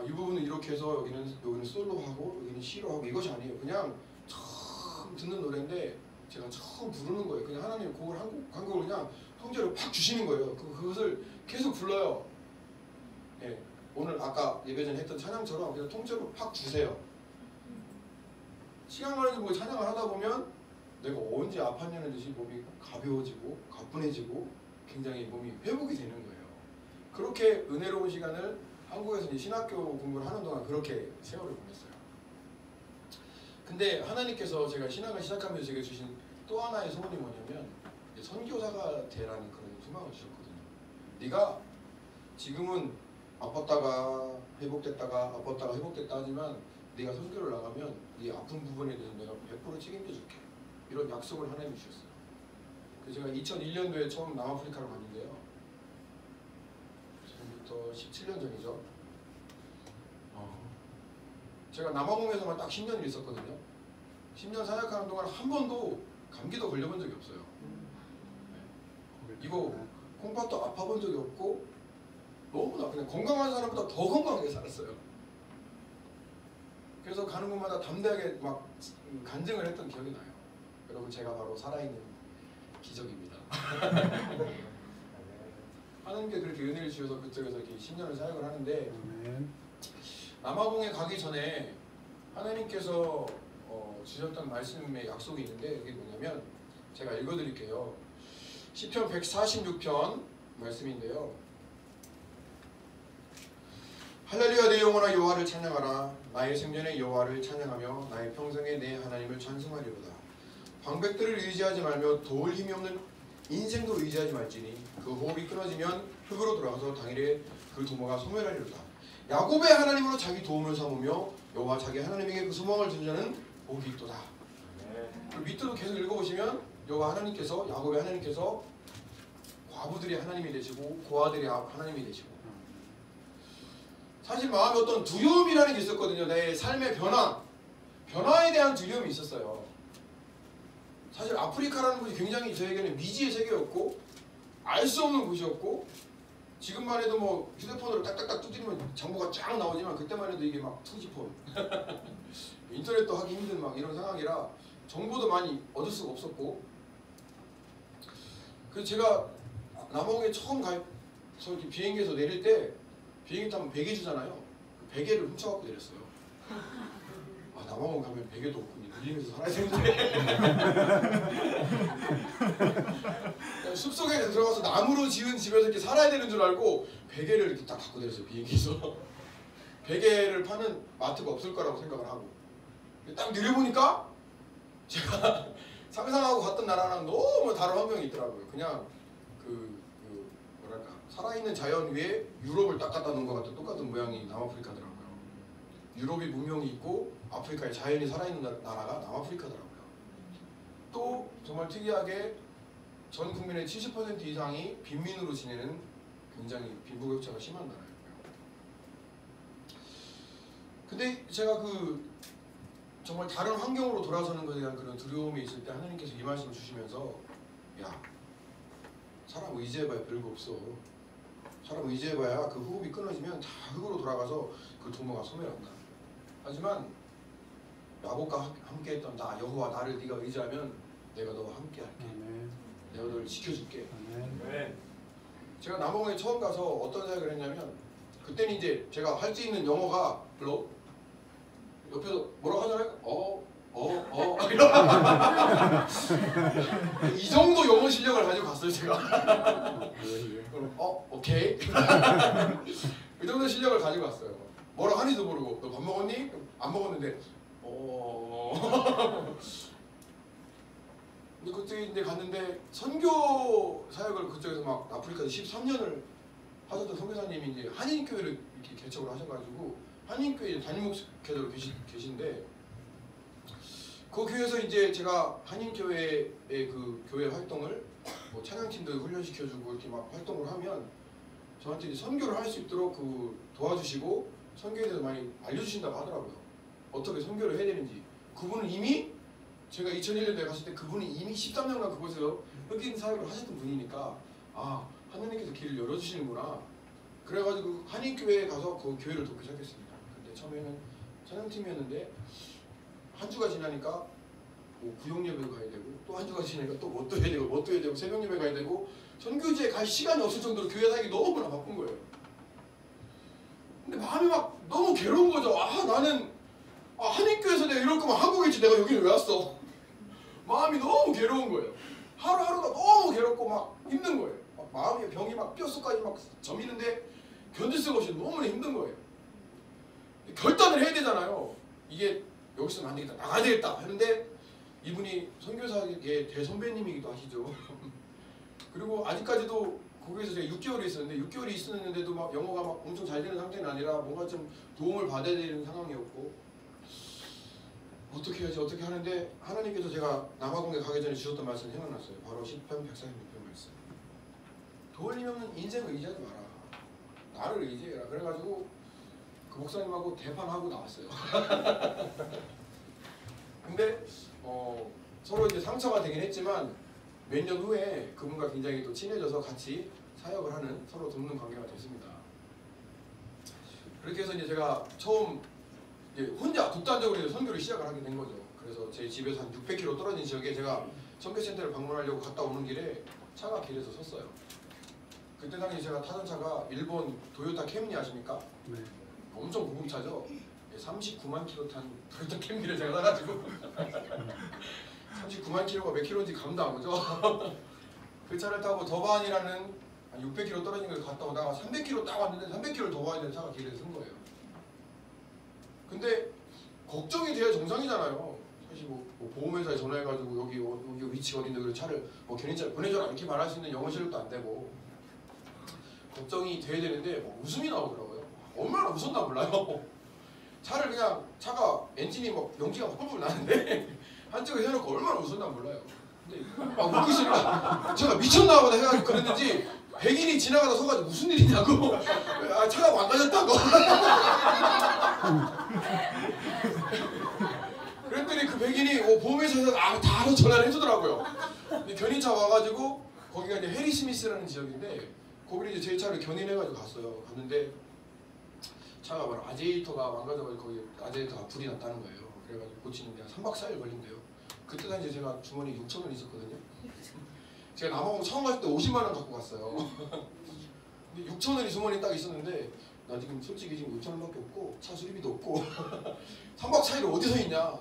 이 부분은 이렇게 해서 여기는 솔로하고 여기는 시로하고 이것이 아니에요. 그냥 처음 듣는 노래인데 제가 처음 부르는 거예요. 그냥 하나님 곡을 한 곡을 그냥 통째로 팍 주시는 거예요. 그것을 계속 불러요. 예, 오늘 아까 예배 전에 했던 찬양처럼 그냥 통째로 팍 주세요. 시간 가는 줄 모르고 찬양을 하다 보면 내가 언제 아팠냐는 듯이 몸이 가벼워지고 가뿐해지고 굉장히 몸이 회복이 되는 거예요. 그렇게 은혜로운 시간을 한국에서 이제 신학교 공부를 하는 동안 그렇게 세월을 보냈어요. 근데 하나님께서 제가 신학을 시작하면서 제게 주신 또 하나의 소원이 뭐냐면 선교사가 되라는 그런 소망을 주셨거든요. 네가 지금은 아팠다가 회복됐다가 아팠다가 회복됐다 하지만 네가 선교를 나가면 네 아픈 부분에 대해서 내가 100% 책임져 줄게. 이런 약속을 하나님이 주셨어요. 그래서 제가 2001년도에 처음 남아프리카를 갔는데요. 지금부터 17년 전이죠. 제가 남아공에서만 딱 10년을 있었거든요. 10년 사역하는 동안 한 번도 감기도 걸려본 적이 없어요. 이거 콩팥도 아파본 적이 없고 너무나 그냥 건강한 사람보다 더 건강하게 살았어요. 그래서 가는 곳마다 담대하게 막 간증을 했던 기억이 나요. 여러분 제가 바로 살아있는 기적입니다. 하나님께 그렇게 은혜를 주셔서 그쪽에서 이렇게 10년을 사역을 하는데 남아공에 가기 전에 하나님께서 주셨던 말씀의 약속이 있는데 그게 뭐냐면 제가 읽어드릴게요. 시편 146편 말씀인데요. 할렐루야 내 영혼아 여호와를 찬양하라. 나의 생전에 여호와를 찬양하며 나의 평생에 내 하나님을 찬송하리로다. 방백들을 의지하지 말며 도울 힘이 없는 인생도 의지하지 말지니 그 호흡이 끊어지면 흙으로 돌아가서 당일에 그 도모가 소멸하리로다. 야곱의 하나님으로 자기 도움을 삼으며 여호와 자기 하나님에게 그 소망을 둔 자는 복이 있도다. 그 밑으로 계속 읽어보시면 여호와 하나님께서 야곱의 하나님께서 과부들의 하나님이 되시고 고아들의 하나님이 되시고 사실 마음에 어떤 두려움이라는 게 있었거든요. 내 삶의 변화에 대한 두려움이 있었어요. 사실 아프리카라는 곳이 굉장히 저에게는 미지의 세계였고 알 수 없는 곳이었고 지금만 해도 뭐 휴대폰으로 딱딱딱 두드리면 정보가 쫙 나오지만 그때만 해도 이게 막 투지폰 인터넷도 하기 힘든 막 이런 상황이라 정보도 많이 얻을 수가 없었고 그래서 제가 남아공에 처음 가서 비행기에서 내릴 때 비행기 타면 베개 주잖아요. 베개를 훔쳐갖고 내렸어요. 남아공 가면 베개도 없고 밀리면서 살아야 되는데 숲속에 들어가서 나무로 지은 집에서 이렇게 살아야 되는 줄 알고 베개를 이렇게 딱 갖고 내렸어요. 비행기에서 베개를 파는 마트가 없을 거라고 생각을 하고 딱 내려보니까 제가 상상하고 갔던 나라랑 너무 다른 환경이 있더라고요. 그냥 뭐랄까 살아있는 자연 위에 유럽을 딱 갖다 놓은 것 같은 똑같은 모양이 남아프리카더라고요. 유럽이 문명이 있고 아프리카에 자연이 살아있는 나라가 남아프리카더라고요. 또 정말 특이하게 전 국민의 70% 이상이 빈민으로 지내는 굉장히 빈부격차가 심한 나라였고요. 근데 제가 정말 다른 환경으로 돌아서는 것에 대한 그런 두려움이 있을 때 하나님께서 이 말씀을 주시면서 야 사람 의지해봐야 별거 없어. 사람 의지해봐야 그 호흡이 끊어지면 다 흙으로 돌아가서 그 도모가 소멸한다. 하지만 야곱과 함께했던 나 여호와 나를 네가 의지하면 내가 너와 함께할게. 내가 너를 지켜줄게. 제가 남아공에 처음 가서 어떤 생각을 했냐면 그때는 이제 제가 할 수 있는 영어가 별로 옆에서 뭐라고 하잖아요. 이 정도 영어 실력을 가지고 갔어요 제가. 오케이. 이 정도 실력을 가지고 갔어요. 뭐라 하니도 모르고 너 밥 먹었니? 안 먹었는데 근데 그때 이제 갔는데 선교 사역을 그쪽에서 막 아프리카에서 13년을 하셨던 선교사님이 이제 한인교회를 이렇게 개척을 하셔가지고 한인교회 담임 목사로 계신데 그 교회에서 이제 제가 한인교회의 그 교회 활동을 뭐 찬양팀도 훈련시켜주고 이렇게 막 활동을 하면 저한테 이제 선교를 할 수 있도록 그 도와주시고 선교에 대해서 많이 알려주신다고 하더라고요. 어떻게 선교를 해야 되는지. 그분은 이미 제가 2001년도에 갔을 때 그분이 이미 13년간 그곳에서 흑인 사역을 하셨던 분이니까 아 하나님께서 길을 열어주시는구나. 그래가지고 한인교회에 가서 그 교회를 돕기 시작했습니다. 근데 처음에는 찬양팀이었는데 한 주가 지나니까 뭐 구역 예배도 가야 되고 또 한 주가 지나니까 또 뭣도 해야 되고 뭣도 해야 되고 새벽 예배 가야 되고 선교지에 갈 시간이 없을 정도로 교회 사역이 너무나 바쁜 거예요. 근데 마음이 막 너무 괴로운 거죠. 아 나는 한인교회에서 내가 이럴 거면 한국에 있지 내가 여기를 왜 왔어. 마음이 너무 괴로운 거예요. 하루하루가 너무 괴롭고 막 힘든 거예요. 막 마음이 병이 막 뼛속까지 막 저미는데 견딜 수가 없이 너무나 힘든 거예요. 결단을 해야 되잖아요. 이게 여기서는 안 되겠다 나가야 되겠다 하는데 이분이 선교사의 대선배님이기도 하시죠. 그리고 아직까지도 거기에서 제가 6개월이 있었는데 6개월이 있었는데도 막 영어가 막 엄청 잘 되는 상태는 아니라 뭔가 좀 도움을 받아야 되는 상황이었고 어떻게 해야지 어떻게 하는데 하나님께서 제가 남아공에 가기 전에 주셨던 말씀이 생각났어요. 바로 10편 146편 말씀. 도울림 없는 인생을 의지하지 마라. 나를 의지해라. 그래가지고 그 목사님하고 대판하고 나왔어요. 근데 서로 이제 상처가 되긴 했지만 몇 년 후에 그분과 굉장히 또 친해져서 같이 사역을 하는 서로 돕는 관계가 됐습니다. 그렇게 해서 이제 제가 처음 이제 혼자 독단적으로 선교를 시작을 하게 된 거죠. 그래서 제 집에서 한 600km 떨어진 지역에 제가 선교센터를 방문하려고 갔다 오는 길에 차가 길에서 섰어요. 그때 당시 제가 타던 차가 일본 도요타 캠리 아십니까? 네. 엄청 고급차죠. 39만 킬로 탄 도요타 캠리를 제가 사가지고 39만 킬로가 몇 킬로인지 감도 안 오죠. 그 차를 타고 더반이라는 한 600km 떨어진 걸 갔다 오다가 300km 딱 왔는데 300km를 더 와야 되는 차가 길에서 쓴 거예요. 근데 걱정이 돼야 정상이잖아요. 사실 뭐 보험회사에 전화해가지고 여기 위치가 어딘데 그래 차를 뭐 견인차 보내줘라 이렇게 말할 수 있는 영어 실력도 안 되고 걱정이 돼야 되는데 뭐 웃음이 나오더라고요. 얼마나 웃었나 몰라요. 차를 그냥 차가 엔진이 막 연기가 펄펄 나는데 한쪽에 해놓고 얼마나 웃었나 몰라요. 근데 웃기 싫어. 제가 미쳤나 보다 해가지고 그랬는지 백인이 지나가다 서가지고 무슨 일이냐고 차가 망가졌다고. 그랬더니 그 백인이 보험회사에서 다 알아서 전화를 해주더라고요. 근데 견인차 와가지고 거기가 이제 해리 스미스라는 지역인데 거기를 이제 제 차를 견인해가지고 갔어요. 갔는데 차가 바로 아제이터가 망가져가지고 거기 아제이터가 불이 났다는 거예요. 그래가지고 고치는데 한 3박 4일 걸린대요. 그때 당시에 제가 주머니에 6,000원 있었거든요. 제가 남아공 처음 갔을 때 50만 원 갖고 갔어요. 근데 6,000원이 주머니에 딱 있었는데 나 지금 솔직히 지금 6,000원밖에 없고 차 수리비도 없고 3박 4일을 어디서 있냐.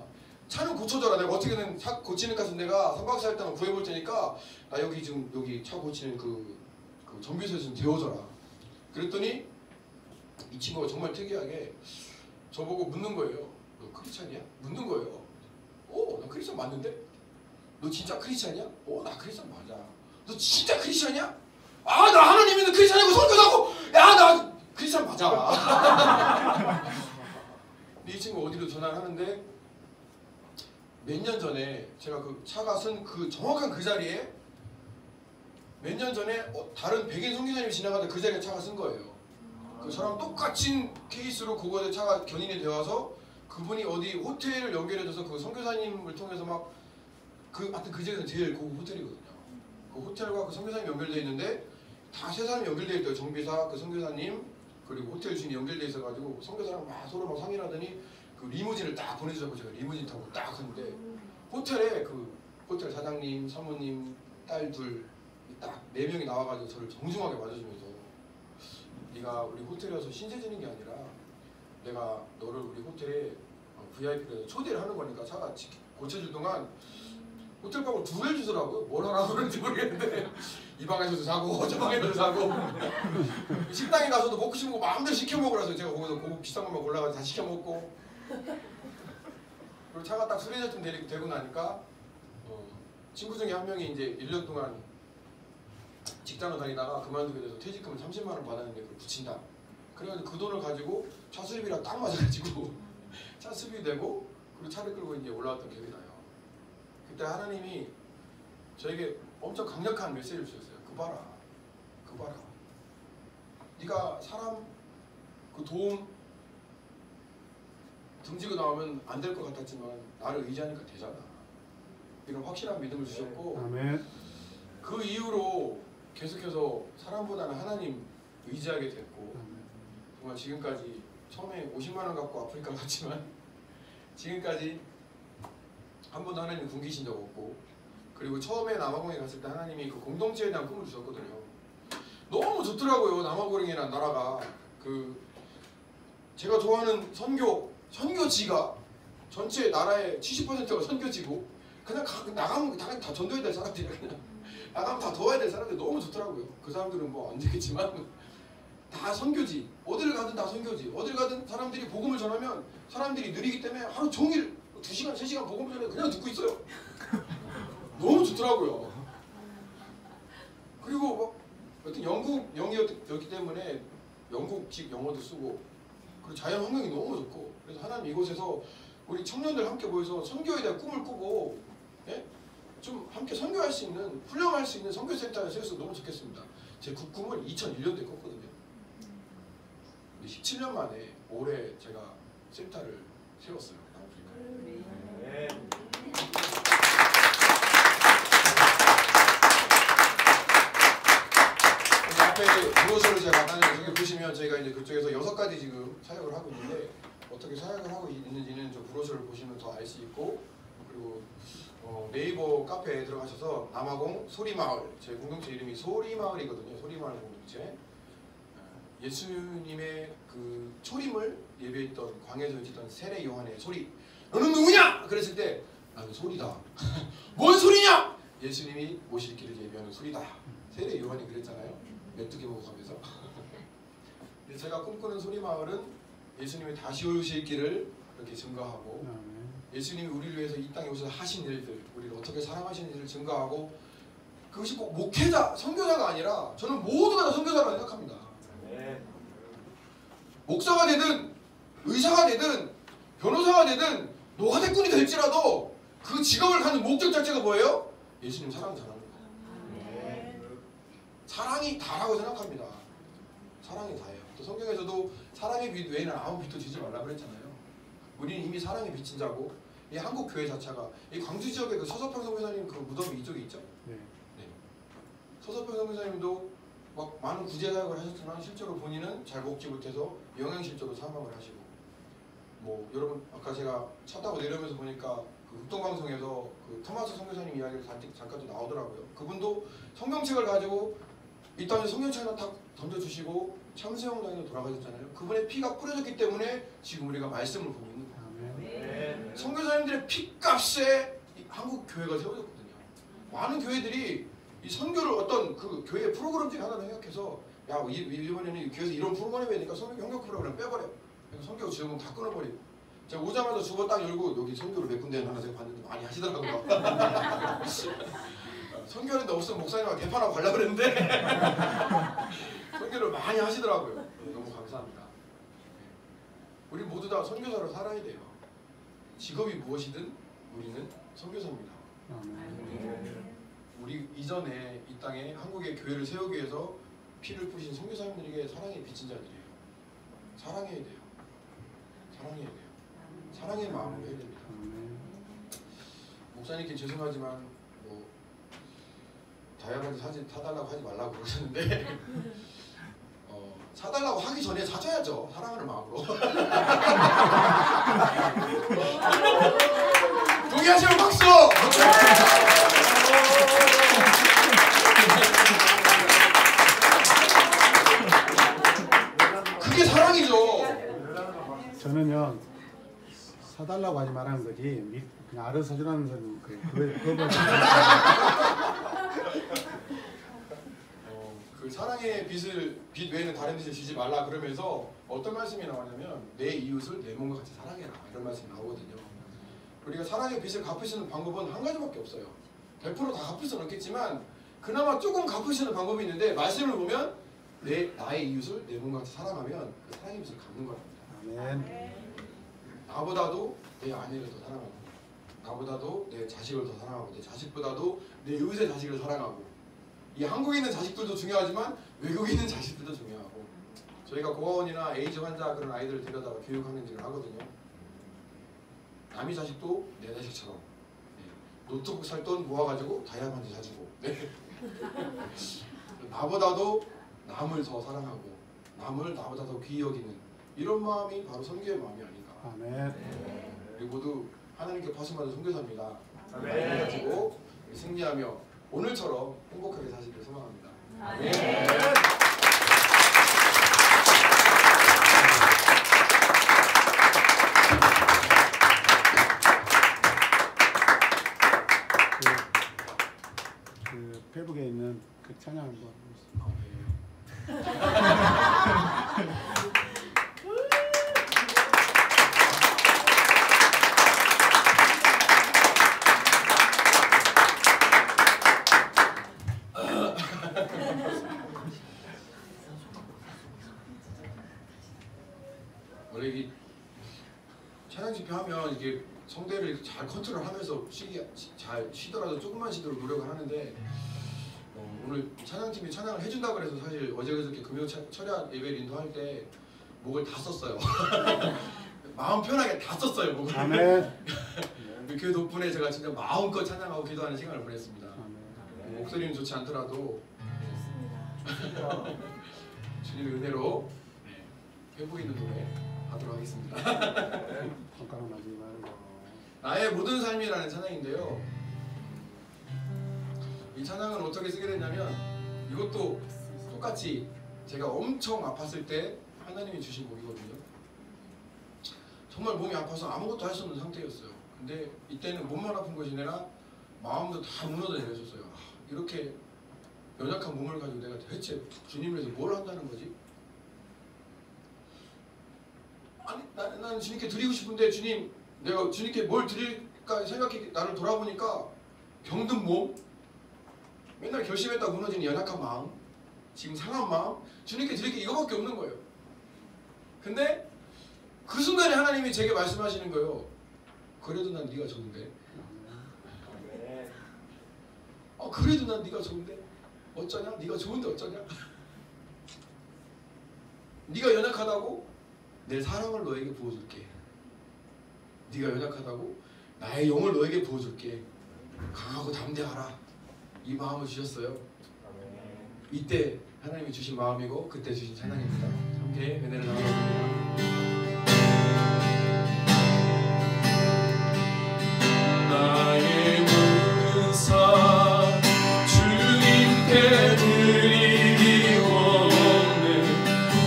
차는 고쳐줘라. 내가 어떻게든 차 고치는 값은 내가 3박 4일 동안 구해볼 테니까 나 여기 지금 여기 차 고치는 그 정비소에서 좀 데워줘라. 그랬더니 이 친구가 정말 특이하게 저보고 묻는 거예요. 너 크리스찬이야? 묻는 거예요. 나 크리스찬 맞는데? 너 진짜 크리스찬이야? 나 크리스찬 맞아. 너 진짜 크리스찬이야? 나 하나님 믿는 크리스찬이고 선교사고 나 크리스찬 맞아. 근데 이 친구 어디로 전화를 하는데 몇 년 전에 제가 그 차가 쓴 그 정확한 그 자리에 몇 년 전에 다른 백인 선교사님이 지나가다 그 자리에 차가 쓴 거예요. 그 저랑 똑같은 케이스로 그거에 차가 견인이 되어서 그분이 어디 호텔을 연결해줘서 그 선교사님을 통해서 막 하여튼 그 지역에서 제일 고급 호텔이거든요. 그 호텔과 그 선교사님 연결되어 있는데 다 세 사람이 연결되어 있대요. 정비사, 그 선교사님 그리고 호텔 주인이 연결되어 있어가지고 선교사랑 막 서로 막 상의를 하더니 그 리무진을 딱 보내주자고 제가 리무진 타고 딱 갔는데 호텔에 그 호텔 사장님, 사모님, 딸 둘 딱 4명이 나와가지고 저를 정중하게 맞아주면서 네가 우리 호텔에 와서 신세지는 게 아니라 내가 너를 우리 호텔에 VIP로 초대를 하는 거니까 차가 고쳐줄 동안 호텔방을 2개를 주더라고요. 뭘 하라고 그런지 모르겠는데 이 방에서도 자고 저 방에서도 자고 식당에 가서도 먹고 싶은 거 마음대로 시켜 먹으라서 제가 거기서 고급 비싼 것만 골라가지고 다 시켜 먹고 그리고 차가 딱 수리될 좀 되고 나니까 친구 중에 한 명이 이제 1년 동안 직장을 다니다가 그만두게 돼서 퇴직금을 30만 원 받았는데 그걸 붙인다. 그래가지고 그 돈을 가지고 차 수리비랑 딱 맞아가지고 차 수리비 되고 그리고 차를 끌고 이제 올라왔던 기억이 나요. 그때 하나님이 저에게 엄청 강력한 메시지를 주셨어요. 그 봐라. 네가 사람 그 도움 등지고 나오면 안 될 것 같았지만 나를 의지하니까 되잖아. 이런 확실한 믿음을 주셨고 아멘. 그 이후로 계속해서 사람보다는 하나님 의지하게 됐고 정말 지금까지 처음에 50만 원 갖고 아프리카 갔지만 지금까지 한 번도 하나님 굶기신 적 없고 그리고 처음에 남아공에 갔을 때 하나님이 그 공동체에 대한 꿈을 주셨거든요. 너무 좋더라고요. 남아공이라는 나라가 그 제가 좋아하는 선교지가 전체 나라의 70%가 선교지고 그냥 나가면 당연히 다 전도해야 될 사람들이야. 그냥 나가면 다 도와야 될 사람들이 너무 좋더라고요. 그 사람들은 뭐 안 되겠지만 다 선교지. 어디를 가든 다 선교지. 어딜 가든 사람들이 복음을 전하면 사람들이 느리기 때문에 하루 종일 2시간, 3시간 복음을 전해 그냥 듣고 있어요. 너무 좋더라고요. 그리고 뭐 여튼 영국 영이었기 때문에 영국식 영어도 쓰고 그리고 자연 환경이 너무 좋고 그래서 하나님 이곳에서 우리 청년들 함께 모여서 선교에 대한 꿈을 꾸고 예? 좀 함께 선교할 수 있는 훈련할 수 있는 선교센터를 세워서 너무 좋겠습니다. 제 그 꿈을 2001년도에 꿨거든요. 17년 만에 올해 제가 센터를 세웠어요. 앞에 브로셔를 제가 간단히 여기 보시면 저희가 이제 그쪽에서 6가지 지금 사역을 하고 있는데 어떻게 사역을 하고 있는지는 저 브로셔를 보시면 더 알 수 있고 그리고 네이버 카페에 들어가셔서 남아공 소리마을 제 공동체 이름이 소리마을이거든요. 소리마을 공동체 예수님의 그 초림을 예배했던 광야에서 외쳤던 세례 요한의 소리 너는 누구냐? 그랬을 때 나는 소리다. 뭔 소리냐? 예수님이 오실 길을 예비하는 소리다. 세례 요한이 그랬잖아요. 메뚜기 보고 가면서 제가 꿈꾸는 소리마을은 예수님이 다시 오실 길을 이렇게 증거하고 예수님이 우리를 위해서 이 땅에 오셔서 하신 일들 우리를 어떻게 사랑하시는지를 증거하고 그것이 꼭 목회자, 선교사가 아니라 저는 모두가 다 선교사라고 생각합니다. 목사가 되든 의사가 되든 변호사가 되든 노화대꾼이 될지라도 그 직업을 갖는 목적 자체가 뭐예요? 예수님 사랑 잘하는 거예요. 사랑이 다라고 생각합니다. 사랑이 다예요. 또 성경에서도 사랑의 빛 외에는 아무 빛도 지지 말라 그랬잖아요. 우리는 이미 사랑의 빛인 자고 이 한국 교회 자체가 이 광주 지역에 그 서서평 선교사님 그 무덤이 이쪽에 있죠? 네. 서서평 선교사님도 막 많은 구제 사역을 하셨지만 실제로 본인은 잘 먹지 못해서 영양실조로 사망을 하시고 뭐 여러분 아까 제가 차 타고 내려오면서 보니까 그 흑동방송에서 그 토마스 선교사님 이야기를 잠깐 좀 나오더라고요. 그분도 성경책을 가지고 이 땅에 성경책을 딱 던져주시고 참수영장으로 돌아가셨잖아요. 그분의 피가 뿌려졌기 때문에 지금 우리가 말씀을 보고 있는 거예요. 선교사님들의 피값에 한국 교회가 세워졌거든요. 많은 교회들이 이 선교를 어떤 그 교회 프로그램 중에 하나로 생각해서 야 이번에는 교회에서 이런 프로그램이 되니까 선교 프로그램 빼버려. 선교 지원금 다 끊어버리고 제가 오자마자 주보 딱 열고 여기 선교를 몇 군데 하나 제가 봤는데 많이 하시더라고요. 선교하는데 없으면 목사님하고 대파라고 가려고 그랬는데 선교를 많이 하시더라고요. 너무 감사합니다. 우리 모두 다 선교사로 살아야 돼요. 직업이 무엇이든 우리는 선교사입니다. 우리 이전에 이 땅에 한국의 교회를 세우기 위해서 피를 뿌신 선교사님들에게 사랑의 빚진 자들이에요. 사랑해야 돼요. 사랑해야 돼요. 사랑의 마음으로 해야 됩니다. 목사님께 죄송하지만 뭐 다이아몬드 사진 사달라고 하지 말라고 그러셨는데 사달라고 하기 전에 사줘야죠. 사랑하는 마음으로. 동의하시면 박수! 그게 사랑이죠. 저는요 사달라고 하지 말라는 거지 그냥 알아서 사주라는 건 그거 그 사랑의 빛 외에는 다른 빛을 주지 말라 그러면서 어떤 말씀이 나오냐면 내 이웃을 내 몸과 같이 사랑해라 이런 말씀이 나오거든요. 우리가 사랑의 빛을 갚을 수 있는 방법은 한 가지밖에 없어요. 100% 다 갚을 수는 없겠지만 그나마 조금 갚을 수 있는 방법이 있는데 말씀을 보면 나의 이웃을 내 몸과 같이 사랑하면 그 사랑의 빚을 갚는 거랍니다. 아멘. 나보다도 내 아내를 더 사랑하고 나보다도 내 자식을 더 사랑하고 내 자식보다도 내 이웃의 자식을 사랑하고 이 한국에 있는 자식들도 중요하지만 외국에 있는 자식들도 중요하고 저희가 고아원이나 에이즈 환자 그런 아이들을 데려다가 교육하는 일을 하거든요. 남의 자식도 내 자식처럼 노트북 살 돈 모아가지고 다이아몬드 사주고 나보다도 남을 더 사랑하고 남을 나보다 더 귀히 여기는 이런 마음이 바로 선교의 마음이 아닌가. 아멘. 우리 모두 하나님께 파송받은 선교사입니다. 가지고 승리하며 오늘처럼 행복하게 사시길 소망합니다. 그 페북에 있는 그 찬양 한번. 원래 이 찬양 집회하면 이게 성대를 잘 컨트롤하면서 잘 쉬더라도 조금만 쉬도록 노력을 하는데 오늘 찬양팀이 찬양을 해준다 그래서 사실 어제 그저께 금요 철야 예배 인도할 때 목을 다 썼어요. 마음 편하게 다 썼어요 목을. 아멘. 그 덕분에 제가 진짜 마음껏 찬양하고 기도하는 시간을 보냈습니다. 아멘. 목소리는 좋지 않더라도 주님의 은혜로 회복 있는 노래 하도록 하겠습니다. 손가락 맞지 말고. 나의 모든 삶이라는 찬양인데요. 이 찬양은 어떻게 쓰게 됐냐면 이것도 똑같이 제가 엄청 아팠을 때 하나님이 주신 곡이거든요. 정말 몸이 아파서 아무것도 할 수 없는 상태였어요. 근데 이때는 몸만 아픈 것이 아니라 마음도 다 무너져 내렸었어요. 이렇게 연약한 몸을 가지고 내가 대체 주님을 위해서 뭘 한다는 거지? 아니 나는 주님께 드리고 싶은데 주님 내가 주님께 뭘 드릴까 생각해 나를 돌아보니까 병든 몸 맨날 결심했다 무너진 연약한 마음 지금 상한 마음 주님께 드릴 게 이거밖에 없는 거예요. 근데 그 순간에 하나님이 제게 말씀하시는 거예요. 그래도 난 네가 좋은데 그래도 난 네가 좋은데 어쩌냐? 네가 좋은데 어쩌냐? 네가 연약하다고 내 사랑을 너에게 부어줄게. 네가 연약하다고 나의 영을 너에게 부어줄게. 강하고 담대하라. 이 마음을 주셨어요. 이때 하나님이 주신 마음이고 그때 주신 찬양입니다. 함께 은혜를 나누겠습니다. 나의 모든 삶 주님께 드리기 원해.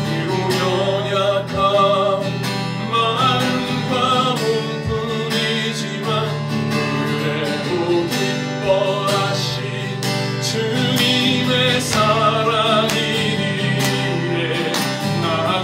비록 연약함 마음과 몸뿐이지만 그래도 기뻐하신 주님의 사랑이기에 나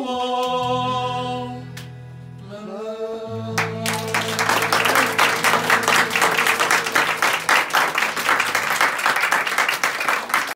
여호와